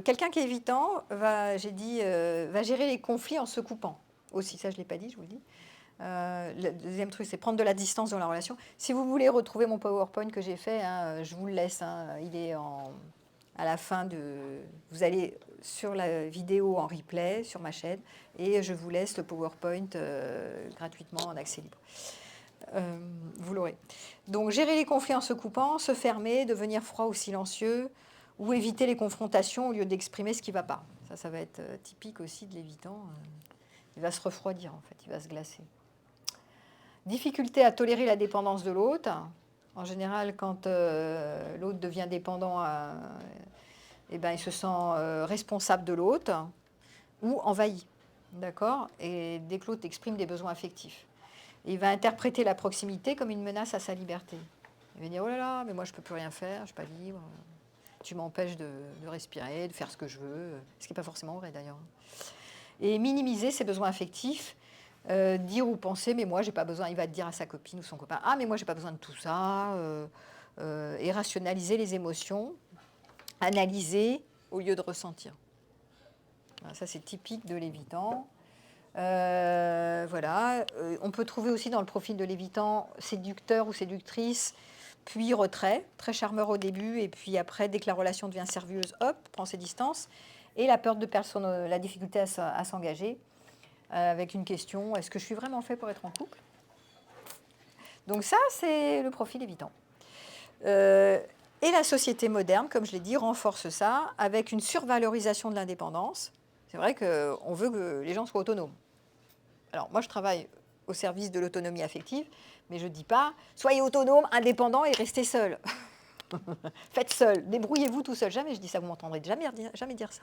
quelqu'un qui est évitant va, j'ai dit, va gérer les conflits en se coupant. Aussi, ça je ne l'ai pas dit, je vous le dis. Le deuxième truc, c'est prendre de la distance dans la relation. Si vous voulez retrouver mon PowerPoint que j'ai fait, hein, je vous le laisse. Hein, il est à la fin de... Vous allez sur la vidéo en replay sur ma chaîne et je vous laisse le PowerPoint gratuitement en accès libre. Vous l'aurez. Donc, gérer les conflits en se coupant, se fermer, devenir froid ou silencieux, ou éviter les confrontations au lieu d'exprimer ce qui ne va pas. Ça va être typique aussi de l'évitant. Il va se refroidir, en fait, il va se glacer. Difficulté à tolérer la dépendance de l'autre. En général, quand l'autre devient dépendant, eh ben, il se sent responsable de l'autre ou envahi. D'accord ? Et dès que l'autre exprime des besoins affectifs. Et il va interpréter la proximité comme une menace à sa liberté. Il va dire « Oh là là, mais moi je ne peux plus rien faire, je ne suis pas libre. Tu m'empêches de respirer, de faire ce que je veux. » Ce qui n'est pas forcément vrai d'ailleurs. Et minimiser ses besoins affectifs, dire ou penser « Mais moi j'ai pas besoin. » Il va dire à sa copine ou son copain « Ah, mais moi j'ai pas besoin de tout ça. » Et rationaliser les émotions, analyser au lieu de ressentir. Alors, ça c'est typique de l'évitant. Voilà. On peut trouver aussi dans le profil de l'évitant séducteur ou séductrice, puis retrait, très charmeur au début, et puis après, dès que la relation devient sérieuse, hop, prend ses distances, et la peur de perdre la difficulté à s'engager, avec une question, est-ce que je suis vraiment fait pour être en couple ? Donc ça, c'est le profil évitant. Et la société moderne, comme je l'ai dit, renforce ça, avec une survalorisation de l'indépendance. C'est vrai qu'on veut que les gens soient autonomes. Alors, moi, je travaille au service de l'autonomie affective, mais je ne dis pas « soyez autonome, indépendant et restez seul ». Faites seul, débrouillez-vous tout seul. Jamais je dis ça, vous m'entendrez jamais dire ça.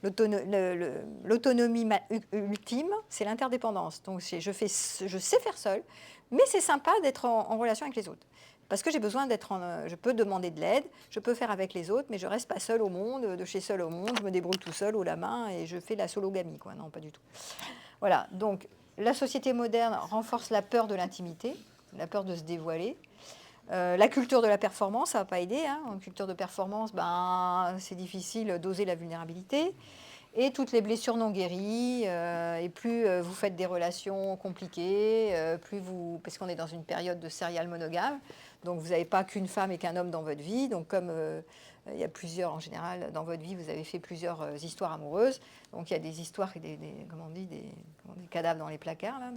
L'autonomie ultime, c'est l'interdépendance. Donc, je sais faire seul, mais c'est sympa d'être en relation avec les autres. Parce que j'ai besoin je peux demander de l'aide, je peux faire avec les autres, mais je ne reste pas seule au monde, de chez seul au monde, je me débrouille tout seul, haut la main, et je fais la sologamie, quoi. Non, pas du tout. Voilà, donc la société moderne renforce la peur de l'intimité, la peur de se dévoiler. La culture de la performance, ça ne va pas aider. Hein. En culture de performance, c'est difficile d'oser la vulnérabilité. Et toutes les blessures non guéries, et plus vous faites des relations compliquées, parce qu'on est dans une période de serial monogame, donc vous n'avez pas qu'une femme et qu'un homme dans votre vie, donc comme il y a plusieurs, en général, dans votre vie, vous avez fait plusieurs histoires amoureuses, donc il y a des histoires, des cadavres dans les placards, là,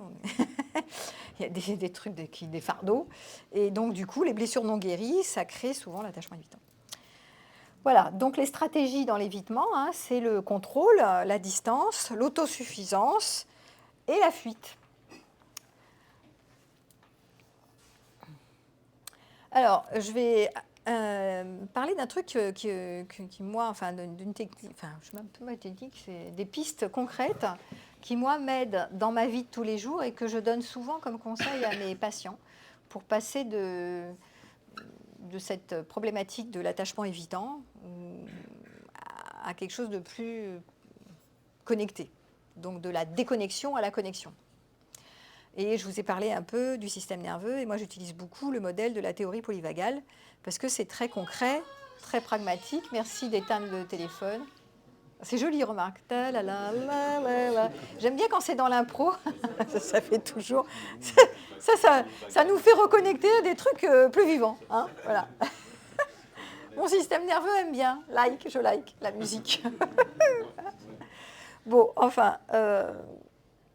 il y a des trucs, des fardeaux, et donc du coup, les blessures non guéries, ça crée souvent l'attachement évitant. Voilà, donc les stratégies dans l'évitement, hein, c'est le contrôle, la distance, l'autosuffisance et la fuite. Alors, je vais parler d'un truc qui moi, enfin, d'une technique, enfin, je ne sais même pas technique, c'est des pistes concrètes qui, moi, m'aident dans ma vie de tous les jours et que je donne souvent comme conseil à mes patients pour passer de cette problématique de l'attachement évitant à quelque chose de plus connecté, donc de la déconnexion à la connexion. Et je vous ai parlé un peu du système nerveux, et moi j'utilise beaucoup le modèle de la théorie polyvagale, parce que c'est très concret, très pragmatique. Merci d'éteindre le téléphone. C'est joli, remarque. J'aime bien quand c'est dans l'impro, ça fait toujours... Ça nous fait reconnecter à des trucs plus vivants. Hein, voilà. Mon système nerveux aime bien. Je like la musique. Bon, enfin,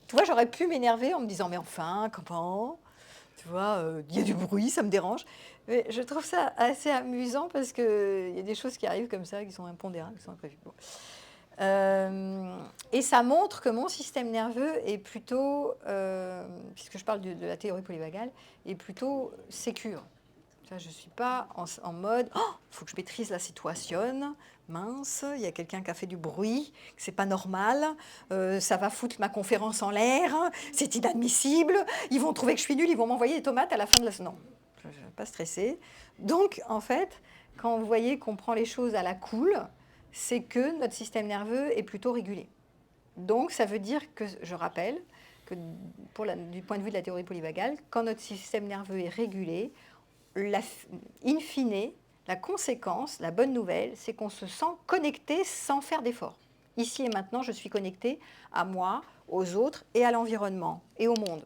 tu vois, j'aurais pu m'énerver en me disant, mais enfin, comment ? Tu vois, il y a du bruit, ça me dérange. Mais je trouve ça assez amusant parce qu'il y a des choses qui arrivent comme ça, qui sont impondérables, qui sont imprévues. Bon. Et ça montre que mon système nerveux est plutôt, puisque je parle de la théorie polyvagale, est plutôt sécure. Je ne suis pas en mode « Oh, il faut que je maîtrise la situation. Mince, il y a quelqu'un qui a fait du bruit, c'est pas normal, ça va foutre ma conférence en l'air, c'est inadmissible, ils vont trouver que je suis nulle, ils vont m'envoyer des tomates à la fin de la... » Non, je ne vais pas stresser. Donc, en fait, quand vous voyez qu'on prend les choses à la cool, c'est que notre système nerveux est plutôt régulé. Donc, ça veut dire que, je rappelle, que du point de vue de la théorie polyvagale, quand notre système nerveux est régulé, in fine, la conséquence, la bonne nouvelle, c'est qu'on se sent connecté sans faire d'effort. Ici et maintenant, je suis connecté à moi, aux autres et à l'environnement et au monde.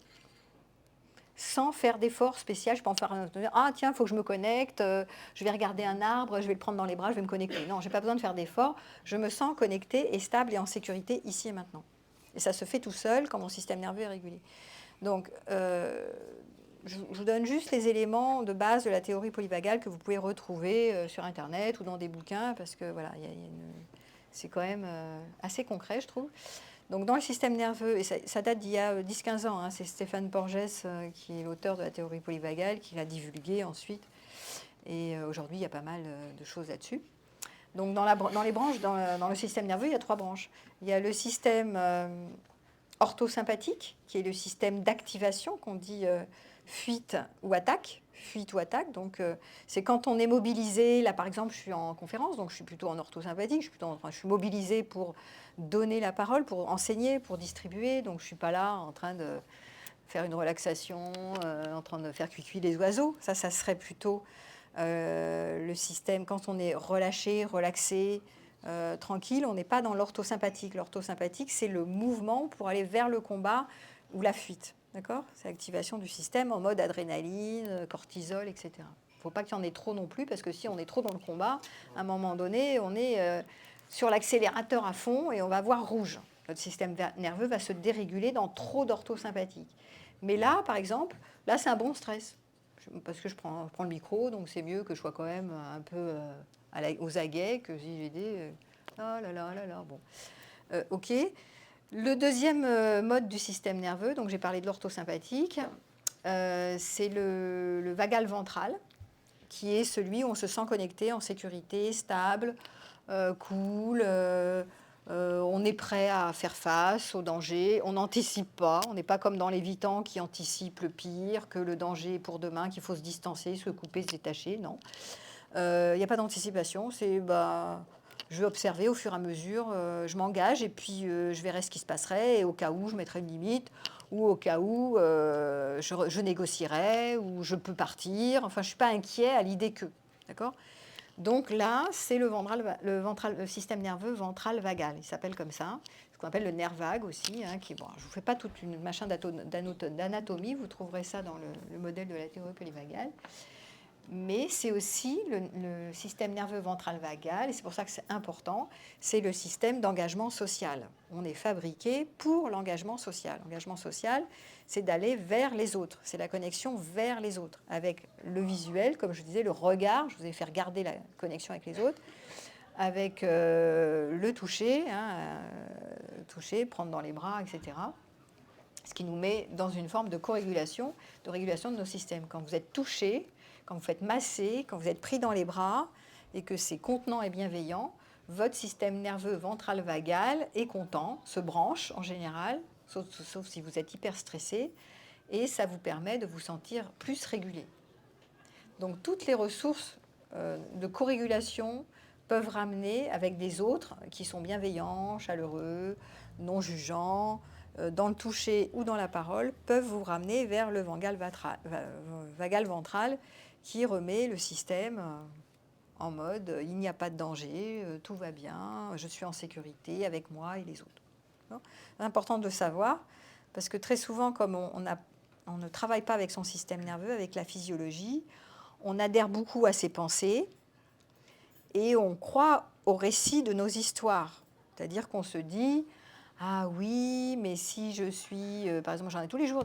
Sans faire d'effort spécial, je peux en faire un... Ah tiens, il faut que je me connecte, je vais regarder un arbre, je vais le prendre dans les bras, je vais me connecter. Non, je n'ai pas besoin de faire d'effort. Je me sens connecté et stable et en sécurité ici et maintenant. Et ça se fait tout seul quand mon système nerveux est régulé. Donc, je vous donne juste les éléments de base de la théorie polyvagale que vous pouvez retrouver sur Internet ou dans des bouquins, parce que voilà, c'est quand même assez concret, je trouve. Donc dans le système nerveux, et ça date d'il y a 10-15 ans, hein, c'est Stéphane Porges qui est l'auteur de la théorie polyvagale, qui l'a divulguée ensuite. Et aujourd'hui, il y a pas mal de choses là-dessus. Donc dans les branches, dans le système nerveux, il y a 3 branches. Il y a le système orthosympathique, qui est le système d'activation qu'on dit fuite ou attaque. Fuite ou attaque, donc c'est quand on est mobilisé. Là, par exemple, je suis en conférence, donc je suis plutôt en orthosympathique. Je suis mobilisée pour donner la parole, pour enseigner, pour distribuer. Donc je ne suis pas là en train de faire une relaxation, en train de faire cuicui les oiseaux. Ça serait plutôt le système quand on est relâché, relaxé, tranquille. On n'est pas dans l'orthosympathique. L'orthosympathique, c'est le mouvement pour aller vers le combat ou la fuite. D'accord ? C'est l'activation du système en mode adrénaline, cortisol, etc. Il ne faut pas qu'il y en ait trop non plus, parce que si on est trop dans le combat, à un moment donné, on est sur l'accélérateur à fond et on va voir rouge. Notre système nerveux va se déréguler dans trop d'orthosympathique. Mais là, par exemple, là, c'est un bon stress. Parce que je prends le micro, donc c'est mieux que je sois quand même un peu aux aguets, que si j'ai des... Ah là là là là, bon. OK. Le deuxième mode du système nerveux, donc j'ai parlé de l'orthosympathique, c'est le vagal ventral, qui est celui où on se sent connecté, en sécurité, stable, cool, on est prêt à faire face au danger, on n'anticipe pas, on n'est pas comme dans l'évitant qui anticipe le pire, que le danger est pour demain, qu'il faut se distancer, se couper, se détacher, non. Il n'y a pas d'anticipation, c'est... je vais observer au fur et à mesure, je m'engage et puis je verrai ce qui se passerait et au cas où je mettrai une limite ou au cas où je négocierai ou je peux partir. Enfin, je ne suis pas inquiet à l'idée que. D'accord ? Donc là, c'est le système nerveux ventral vagal. Il s'appelle comme ça. Ce qu'on appelle le nerf vague aussi. Hein, je ne vous fais pas toute une machin d'anatomie. Vous trouverez ça dans le modèle de la théorie polyvagale. Mais c'est aussi le système nerveux ventral vagal, et c'est pour ça que c'est important, c'est le système d'engagement social. On est fabriqué pour l'engagement social. L'engagement social, c'est d'aller vers les autres, c'est la connexion vers les autres, avec le visuel, comme je disais, le regard, je vous ai fait regarder la connexion avec les autres, avec le toucher, toucher, prendre dans les bras, etc. Ce qui nous met dans une forme de co-régulation, de régulation de nos systèmes. Quand vous êtes touché, quand vous faites masser, quand vous êtes pris dans les bras et que c'est contenant et bienveillant, votre système nerveux ventral vagal est content, se branche en général, sauf si vous êtes hyper stressé, et ça vous permet de vous sentir plus régulé. Donc toutes les ressources de co-régulation peuvent ramener avec des autres qui sont bienveillants, chaleureux, non jugeants, dans le toucher ou dans la parole, peuvent vous ramener vers le vagal ventral qui remet le système en mode il n'y a pas de danger, tout va bien, je suis en sécurité avec moi et les autres. C'est important de le savoir parce que très souvent, comme on ne travaille pas avec son système nerveux, avec la physiologie, on adhère beaucoup à ses pensées et on croit au récit de nos histoires. C'est-à-dire qu'on se dit Ah oui, mais si je suis, par exemple, j'en ai tous les jours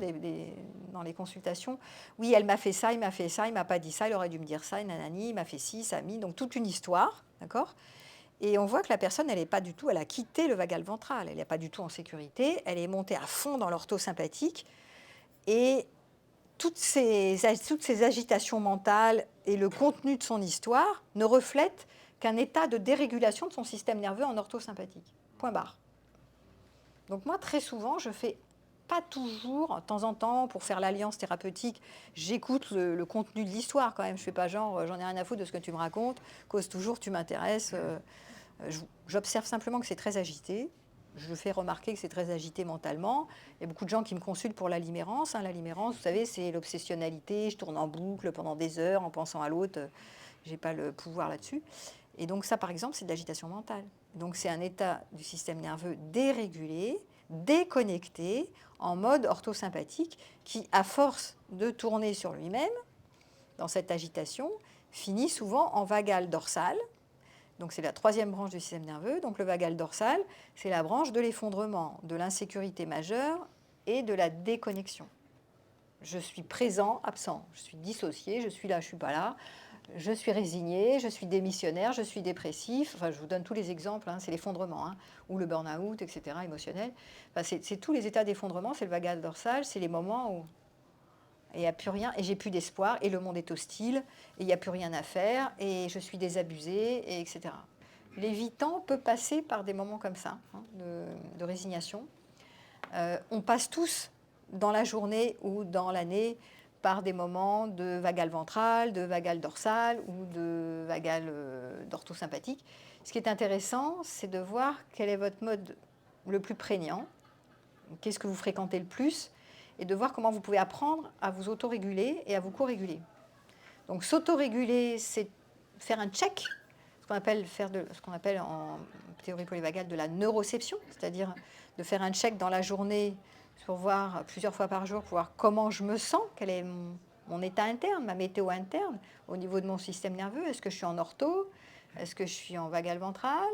dans les consultations. Oui, elle m'a fait ça, il m'a fait ça, il m'a pas dit ça, il aurait dû me dire ça, et nanani, il m'a fait ci, ça a mis. Donc toute une histoire, d'accord? Et on voit que la personne, elle est pas du tout, elle a quitté le vagal ventral, elle n'est pas du tout en sécurité, elle est montée à fond dans l'orthosympathique. Et toutes ces agitations mentales et le contenu de son histoire ne reflètent qu'un état de dérégulation de son système nerveux en orthosympathique. Point barre. Donc moi, très souvent, je fais pas toujours, de temps en temps, pour faire l'alliance thérapeutique, j'écoute le contenu de l'histoire quand même. Je fais pas genre, j'en ai rien à foutre de ce que tu me racontes, cause toujours, tu m'intéresses. J'observe simplement que c'est très agité. Je fais remarquer que c'est très agité mentalement. Il y a beaucoup de gens qui me consultent pour la limérance. La limérance, vous savez, c'est l'obsessionnalité. Je tourne en boucle pendant des heures en pensant à l'autre. Je n'ai pas le pouvoir là-dessus. Et donc ça, par exemple, c'est de l'agitation mentale. Donc c'est un état du système nerveux dérégulé, déconnecté, en mode orthosympathique, qui, à force de tourner sur lui-même, dans cette agitation, finit souvent en vagal dorsal. Donc c'est la troisième branche du système nerveux. Donc le vagal dorsal, c'est la branche de l'effondrement, de l'insécurité majeure et de la déconnexion. Je suis présent, absent. Je suis dissocié, je suis là, je ne suis pas là. Je suis résigné, je suis démissionnaire, je suis dépressif. Enfin, je vous donne tous les exemples, hein, c'est l'effondrement, hein, ou le burn-out, etc., émotionnel. Enfin, c'est tous les états d'effondrement, c'est le vagal dorsal, c'est les moments où il n'y a plus rien, et j'ai plus d'espoir, et le monde est hostile, et il n'y a plus rien à faire, et je suis désabusée, et etc. L'évitant peut passer par des moments comme ça, hein, de résignation. On passe tous, dans la journée ou dans l'année, par des moments de vagal ventral, de vagal dorsal ou de vagal d'orthosympathique. Ce qui est intéressant, c'est de voir quel est votre mode le plus prégnant, qu'est-ce que vous fréquentez le plus, et de voir comment vous pouvez apprendre à vous autoréguler et à vous co-réguler. Donc s'autoréguler, c'est faire un check, ce qu'on appelle en théorie polyvagale de la neuroception, c'est-à-dire de faire un check dans la journée pour voir plusieurs fois par jour, pour voir comment je me sens, quel est mon état interne, ma météo interne, au niveau de mon système nerveux. Est-ce que je suis en ortho? Est-ce que je suis en vagal ventral?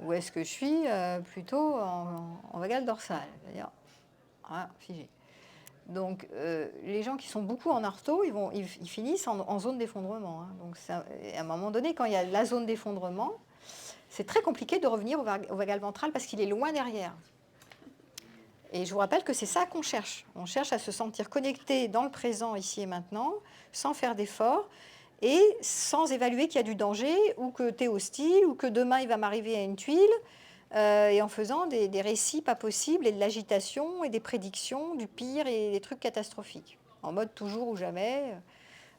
Ou est-ce que je suis plutôt en vagal dorsal? C'est-à-dire, voilà, figé. Donc, les gens qui sont beaucoup en ortho, ils finissent en zone d'effondrement. Hein. Donc, à un moment donné, quand il y a la zone d'effondrement, c'est très compliqué de revenir au vagal ventral parce qu'il est loin derrière. Et je vous rappelle que c'est ça qu'on cherche. On cherche à se sentir connecté dans le présent, ici et maintenant, sans faire d'efforts et sans évaluer qu'il y a du danger ou que tu es hostile ou que demain il va m'arriver à une tuile et en faisant des récits pas possibles et de l'agitation et des prédictions du pire et des trucs catastrophiques, en mode toujours ou jamais.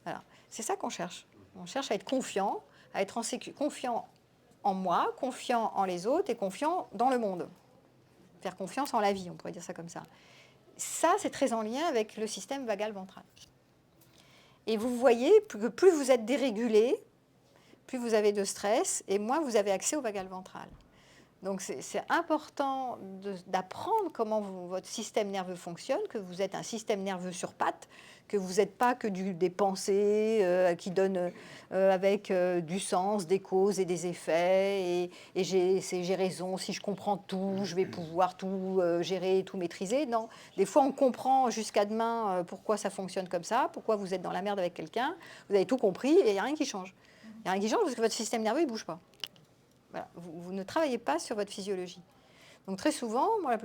Voilà. C'est ça qu'on cherche. On cherche à être confiant, à être confiant en moi, confiant en les autres et confiant dans le monde. Faire confiance en la vie, on pourrait dire ça comme ça. Ça, c'est très en lien avec le système vagal ventral. Et vous voyez que plus vous êtes dérégulé, plus vous avez de stress, et moins vous avez accès au vagal ventral. Donc c'est important d'apprendre comment votre système nerveux fonctionne, que vous êtes un système nerveux sur pattes, que vous n'êtes pas que des pensées qui donnent avec du sens, des causes et des effets, et j'ai raison, si je comprends tout, je vais pouvoir tout gérer, tout maîtriser. Non, des fois on comprend jusqu'à demain pourquoi ça fonctionne comme ça, pourquoi vous êtes dans la merde avec quelqu'un, vous avez tout compris et il n'y a rien qui change. Il n'y a rien qui change parce que votre système nerveux ne bouge pas. Voilà. Vous ne travaillez pas sur votre physiologie. Donc très souvent, moi,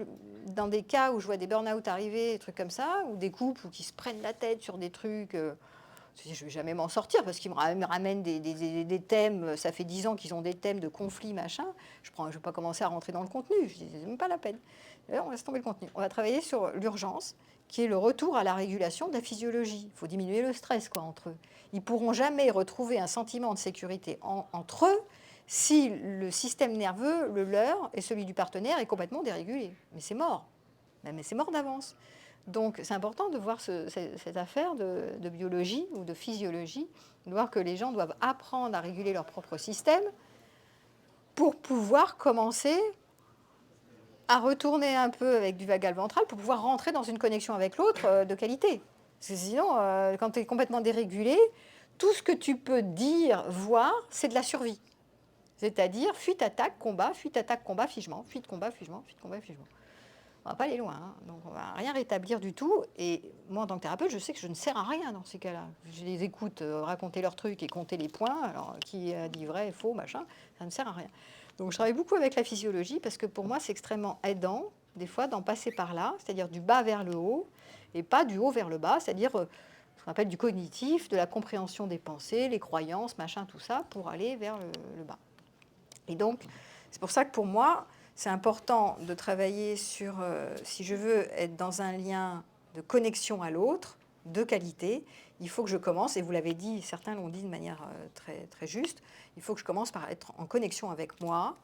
dans des cas où je vois des burn-out arriver, des trucs comme ça, ou des couples qui se prennent la tête sur des trucs, je ne vais jamais m'en sortir parce qu'ils me ramènent des thèmes, ça fait 10 ans qu'ils ont des thèmes de conflits, machin, je ne vais pas commencer à rentrer dans le contenu, je dis, c'est même pas la peine. D'ailleurs, on laisse tomber le contenu. On va travailler sur l'urgence, qui est le retour à la régulation de la physiologie. Il faut diminuer le stress entre eux. Ils ne pourront jamais retrouver un sentiment de sécurité entre eux si le système nerveux, le leur et celui du partenaire est complètement dérégulé. Mais c'est mort. Mais c'est mort d'avance. Donc c'est important de voir cette affaire de biologie ou de physiologie, de voir que les gens doivent apprendre à réguler leur propre système pour pouvoir commencer à retourner un peu avec du vagal ventral, pour pouvoir rentrer dans une connexion avec l'autre de qualité. Parce que sinon, quand tu es complètement dérégulé, tout ce que tu peux dire, voir, c'est de la survie. C'est-à-dire fuite, attaque, combat, figement, fuite, combat, figement, fuite, combat, figement. On va pas aller loin, hein. Donc on va rien rétablir du tout. Et moi, en tant que thérapeute, je sais que je ne sers à rien dans ces cas-là. Je les écoute raconter leurs trucs et compter les points. Alors, qui a dit vrai, faux, machin, ça ne sert à rien. Donc je travaille beaucoup avec la physiologie parce que pour moi, c'est extrêmement aidant, des fois, d'en passer par là, c'est-à-dire du bas vers le haut, et pas du haut vers le bas, c'est-à-dire ce qu'on appelle du cognitif, de la compréhension des pensées, les croyances, machin, tout ça, pour aller vers le bas. Et donc, c'est pour ça que pour moi, c'est important de travailler sur, si je veux être dans un lien de connexion à l'autre, de qualité, il faut que je commence, et vous l'avez dit, certains l'ont dit de manière très, très juste, il faut que je commence par être en connexion avec moi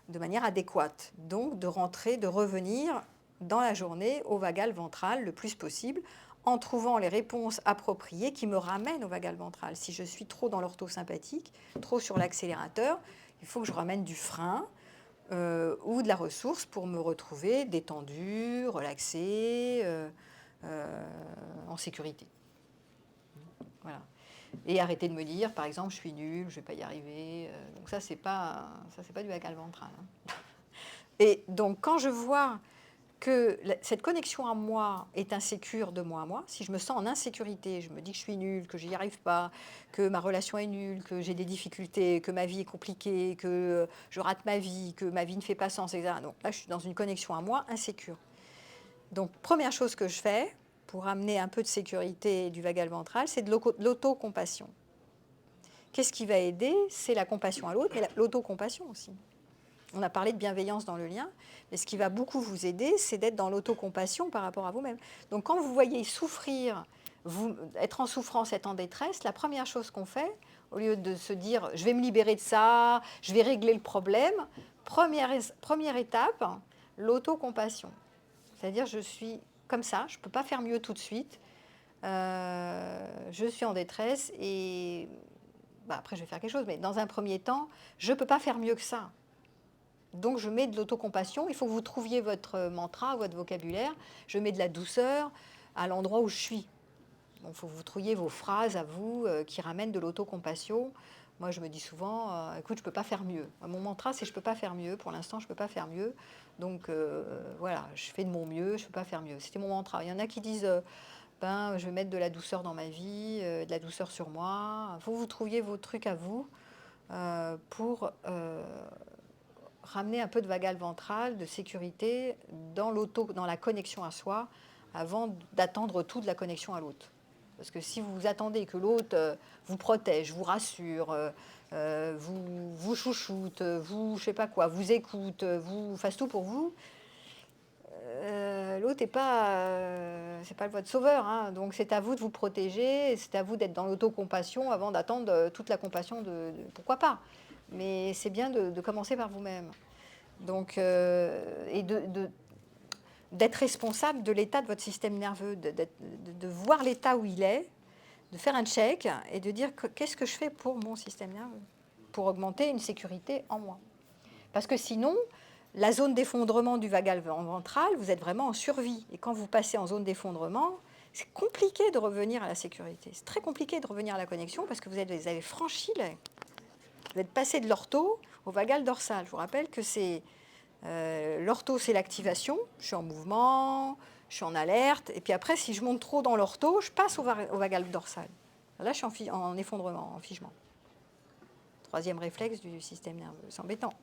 de manière adéquate. Donc, de rentrer, de revenir dans la journée au vagal ventral le plus possible, en trouvant les réponses appropriées qui me ramènent au vagal ventral. Si je suis trop dans l'orthosympathique, trop sur l'accélérateur, il faut que je ramène du frein ou de la ressource pour me retrouver détendu, relaxé, en sécurité. Voilà. Et arrêter de me dire, par exemple, je suis nulle, je ne vais pas y arriver. Donc ça, c'est pas du vagal ventral. Hein. Et donc, quand je vois que cette connexion à moi est insécure de moi à moi, si je me sens en insécurité, je me dis que je suis nulle, que je n'y arrive pas, que ma relation est nulle, que j'ai des difficultés, que ma vie est compliquée, que je rate ma vie, que ma vie ne fait pas sens, etc. Donc là, je suis dans une connexion à moi insécure. Donc, première chose que je fais pour amener un peu de sécurité du vagal ventral, c'est de l'autocompassion. Qu'est-ce qui va aider? C'est la compassion à l'autre, mais l'autocompassion aussi. On a parlé de bienveillance dans le lien, mais ce qui va beaucoup vous aider, c'est d'être dans l'autocompassion par rapport à vous-même. Donc quand vous voyez souffrir, être en souffrance, être en détresse, la première chose qu'on fait, au lieu de se dire « je vais me libérer de ça, je vais régler le problème », première étape, l'autocompassion. C'est-à-dire je suis comme ça, je ne peux pas faire mieux tout de suite, je suis en détresse et après je vais faire quelque chose, mais dans un premier temps, je ne peux pas faire mieux que ça. Donc je mets de l'autocompassion, il faut que vous trouviez votre mantra, votre vocabulaire, je mets de la douceur à l'endroit où je suis. Donc il faut que vous trouviez vos phrases à vous qui ramènent de l'autocompassion. Moi je me dis souvent, écoute, je ne peux pas faire mieux. Mon mantra c'est je ne peux pas faire mieux, pour l'instant je ne peux pas faire mieux. Donc voilà, je fais de mon mieux, je ne peux pas faire mieux. C'était mon mantra. Il y en a qui disent, je vais mettre de la douceur dans ma vie, de la douceur sur moi. Il faut que vous trouviez vos trucs à vous pour... ramener un peu de vagal ventral, de sécurité dans la connexion à soi, avant d'attendre tout de la connexion à l'autre. Parce que si vous attendez que l'autre vous protège, vous rassure, vous chouchoute, je sais pas quoi, vous écoute, vous fasse tout pour vous, l'autre n'est pas, c'est pas votre sauveur. Hein. Donc c'est à vous de vous protéger, c'est à vous d'être dans l'autocompassion avant d'attendre toute la compassion pourquoi pas. Mais c'est bien de commencer par vous-même. Donc, et d'être responsable de l'état de votre système nerveux, de voir l'état où il est, de faire un check et de dire qu'est-ce que je fais pour mon système nerveux, pour augmenter une sécurité en moi. Parce que sinon, la zone d'effondrement du vagal ventral, vous êtes vraiment en survie. Et quand vous passez en zone d'effondrement, c'est compliqué de revenir à la sécurité. C'est très compliqué de revenir à la connexion parce que vous avez franchi vous êtes passé de l'ortho au vagal dorsal. Je vous rappelle que c'est l'ortho, c'est l'activation. Je suis en mouvement, je suis en alerte. Et puis après, si je monte trop dans l'ortho, je passe au vagal dorsal. Là, je suis en effondrement, en figement. Troisième réflexe du système nerveux. C'est embêtant.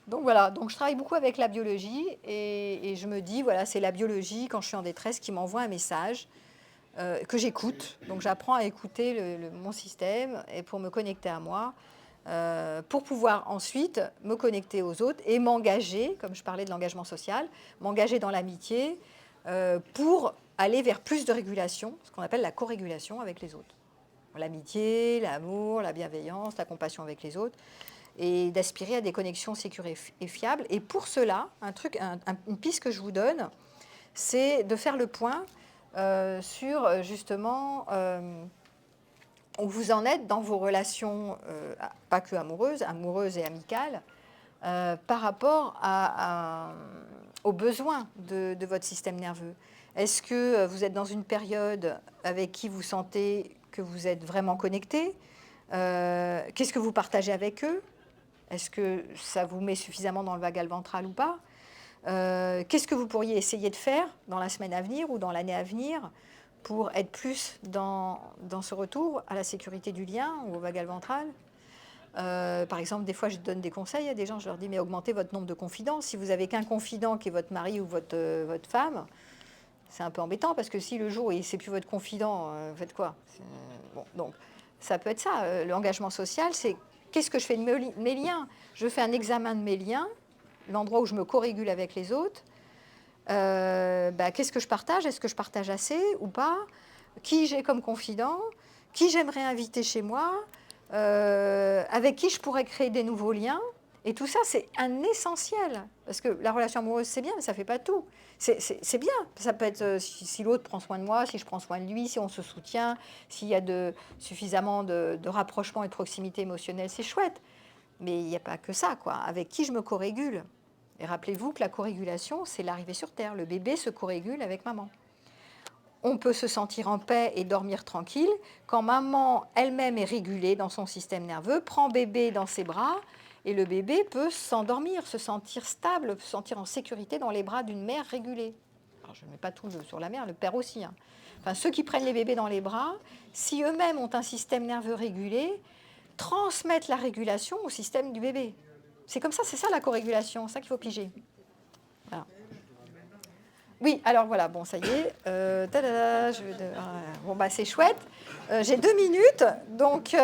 Donc voilà, donc je travaille beaucoup avec la biologie et je me dis, voilà, c'est la biologie, quand je suis en détresse, qui m'envoie un message. Que j'écoute. Donc j'apprends à écouter mon système et pour me connecter à moi, pour pouvoir ensuite me connecter aux autres et m'engager, comme je parlais de l'engagement social, m'engager dans l'amitié pour aller vers plus de régulation, ce qu'on appelle la co-régulation avec les autres. L'amitié, l'amour, la bienveillance, la compassion avec les autres et d'aspirer à des connexions sécures et fiables. Et pour cela, une piste que je vous donne, c'est de faire le point sur justement où vous en êtes dans vos relations, pas que amoureuses et amicales, par rapport aux besoins de votre système nerveux. Est-ce que vous êtes dans une période avec qui vous sentez que vous êtes vraiment connecté? Qu'est-ce que vous partagez avec eux? Est-ce que ça vous met suffisamment dans le vagal ventral ou pas? Qu'est-ce que vous pourriez essayer de faire dans la semaine à venir ou dans l'année à venir pour être plus dans ce retour à la sécurité du lien ou au vagal ventral? Par exemple, des fois, je donne des conseils à des gens, je leur dis, mais augmentez votre nombre de confidents. Si vous n'avez qu'un confident qui est votre mari ou votre femme, c'est un peu embêtant, parce que si le jour où c'est plus votre confident, vous faites quoi? Bon, donc, ça peut être ça. L'engagement social, c'est qu'est-ce que je fais de mes liens? Je fais un examen de mes liens, l'endroit où je me co-régule avec les autres. Qu'est-ce que je partage? Est-ce que je partage assez ou pas? Qui j'ai comme confident? Qui j'aimerais inviter chez moi? Avec qui je pourrais créer des nouveaux liens? Et tout ça, c'est un essentiel. Parce que la relation amoureuse, c'est bien, mais ça ne fait pas tout. C'est bien. Ça peut être si l'autre prend soin de moi, si je prends soin de lui, si on se soutient, s'il y a suffisamment de rapprochement et de proximité émotionnelle, c'est chouette. Mais il n'y a pas que ça, quoi. Avec qui je me co-régule? Et rappelez-vous que la co-régulation, c'est l'arrivée sur Terre. Le bébé se co-régule avec maman. On peut se sentir en paix et dormir tranquille quand maman elle-même est régulée dans son système nerveux, prend bébé dans ses bras, et le bébé peut s'endormir, se sentir stable, se sentir en sécurité dans les bras d'une mère régulée. Alors, je ne mets pas tout sur la mère, le père aussi. Enfin, ceux qui prennent les bébés dans les bras, si eux-mêmes ont un système nerveux régulé, transmettent la régulation au système du bébé. C'est comme ça, c'est ça la co-régulation, c'est ça qu'il faut piger. Voilà. Oui, alors voilà, bon, ça y est. C'est chouette. J'ai 2 minutes, donc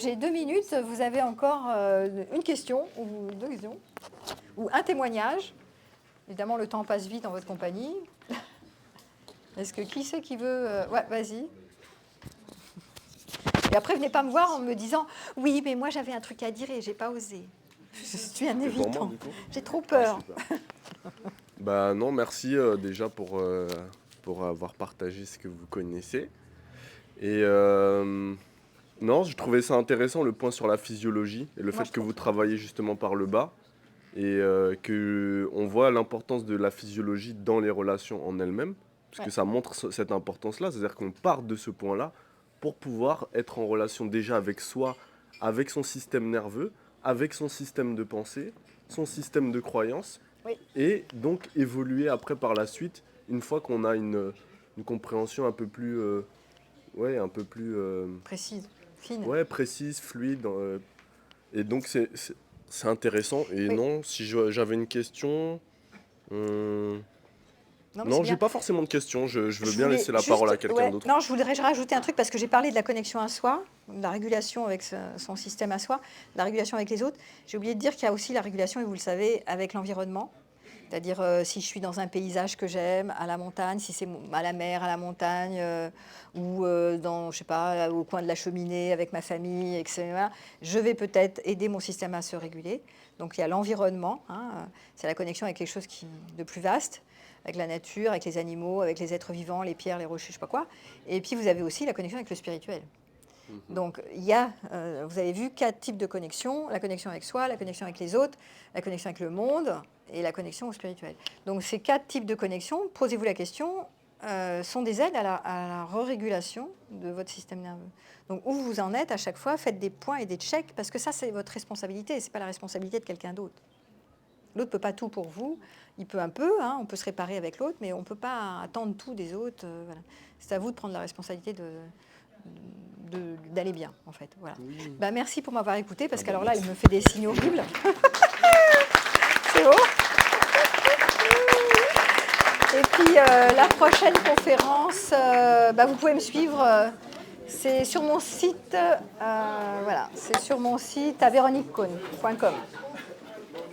j'ai 2 minutes. Vous avez encore une question, ou 2 questions, ou un témoignage. Évidemment, le temps passe vite en votre compagnie. Est-ce que qui c'est qui veut Ouais, vas-y. Et après, venez pas me voir en me disant « Oui, mais moi, j'avais un truc à dire et j'ai pas osé. » Je suis un évitant. J'ai trop peur. Non, merci déjà pour avoir partagé ce que vous connaissez. Et non, je trouvais ça intéressant, le point sur la physiologie et le fait que vous travaillez justement par le bas et qu'on voit l'importance de la physiologie dans les relations en elles-mêmes, parce que ça montre cette importance-là, c'est-à-dire qu'on part de ce point-là pour pouvoir être en relation déjà avec soi, avec son système nerveux, avec son système de pensée, son système de croyance, et donc évoluer après par la suite, une fois qu'on a une compréhension un peu plus... précise, fine. Ouais, précise, fluide. Et donc c'est intéressant. Et non, si j'avais une question... Non, j'ai pas forcément de questions. Je veux bien laisser la parole à quelqu'un d'autre. Non, je voudrais rajouter un truc parce que j'ai parlé de la connexion à soi, de la régulation avec son système à soi, de la régulation avec les autres. J'ai oublié de dire qu'il y a aussi la régulation, et vous le savez, avec l'environnement. C'est-à-dire si je suis dans un paysage que j'aime, à la montagne, si c'est à la mer, à la montagne, ou dans, je sais pas, au coin de la cheminée avec ma famille, etc., je vais peut-être aider mon système à se réguler. Donc il y a l'environnement, c'est la connexion avec quelque chose de plus vaste, avec la nature, avec les animaux, avec les êtres vivants, les pierres, les rochers, je sais pas quoi. Et puis vous avez aussi la connexion avec le spirituel. Donc il y a, vous avez vu 4 types de connexions: la connexion avec soi, la connexion avec les autres, la connexion avec le monde et la connexion au spirituel. Donc ces 4 types de connexions, posez-vous la question, sont des aides à la régulation de votre système nerveux. Donc où vous en êtes à chaque fois, faites des points et des checks, parce que ça c'est votre responsabilité, c'est pas la responsabilité de quelqu'un d'autre. L'autre ne peut pas tout pour vous, il peut un peu, on peut se réparer avec l'autre, mais on ne peut pas attendre tout des autres. Voilà. C'est à vous de prendre la responsabilité d'aller bien, en fait. Voilà. Oui. Merci pour m'avoir écouté, parce qu'alors là, il me fait des signes horribles. C'est haut. Et puis, la prochaine conférence, vous pouvez me suivre, c'est sur mon site, c'est sur mon site à véroniquecohn.com.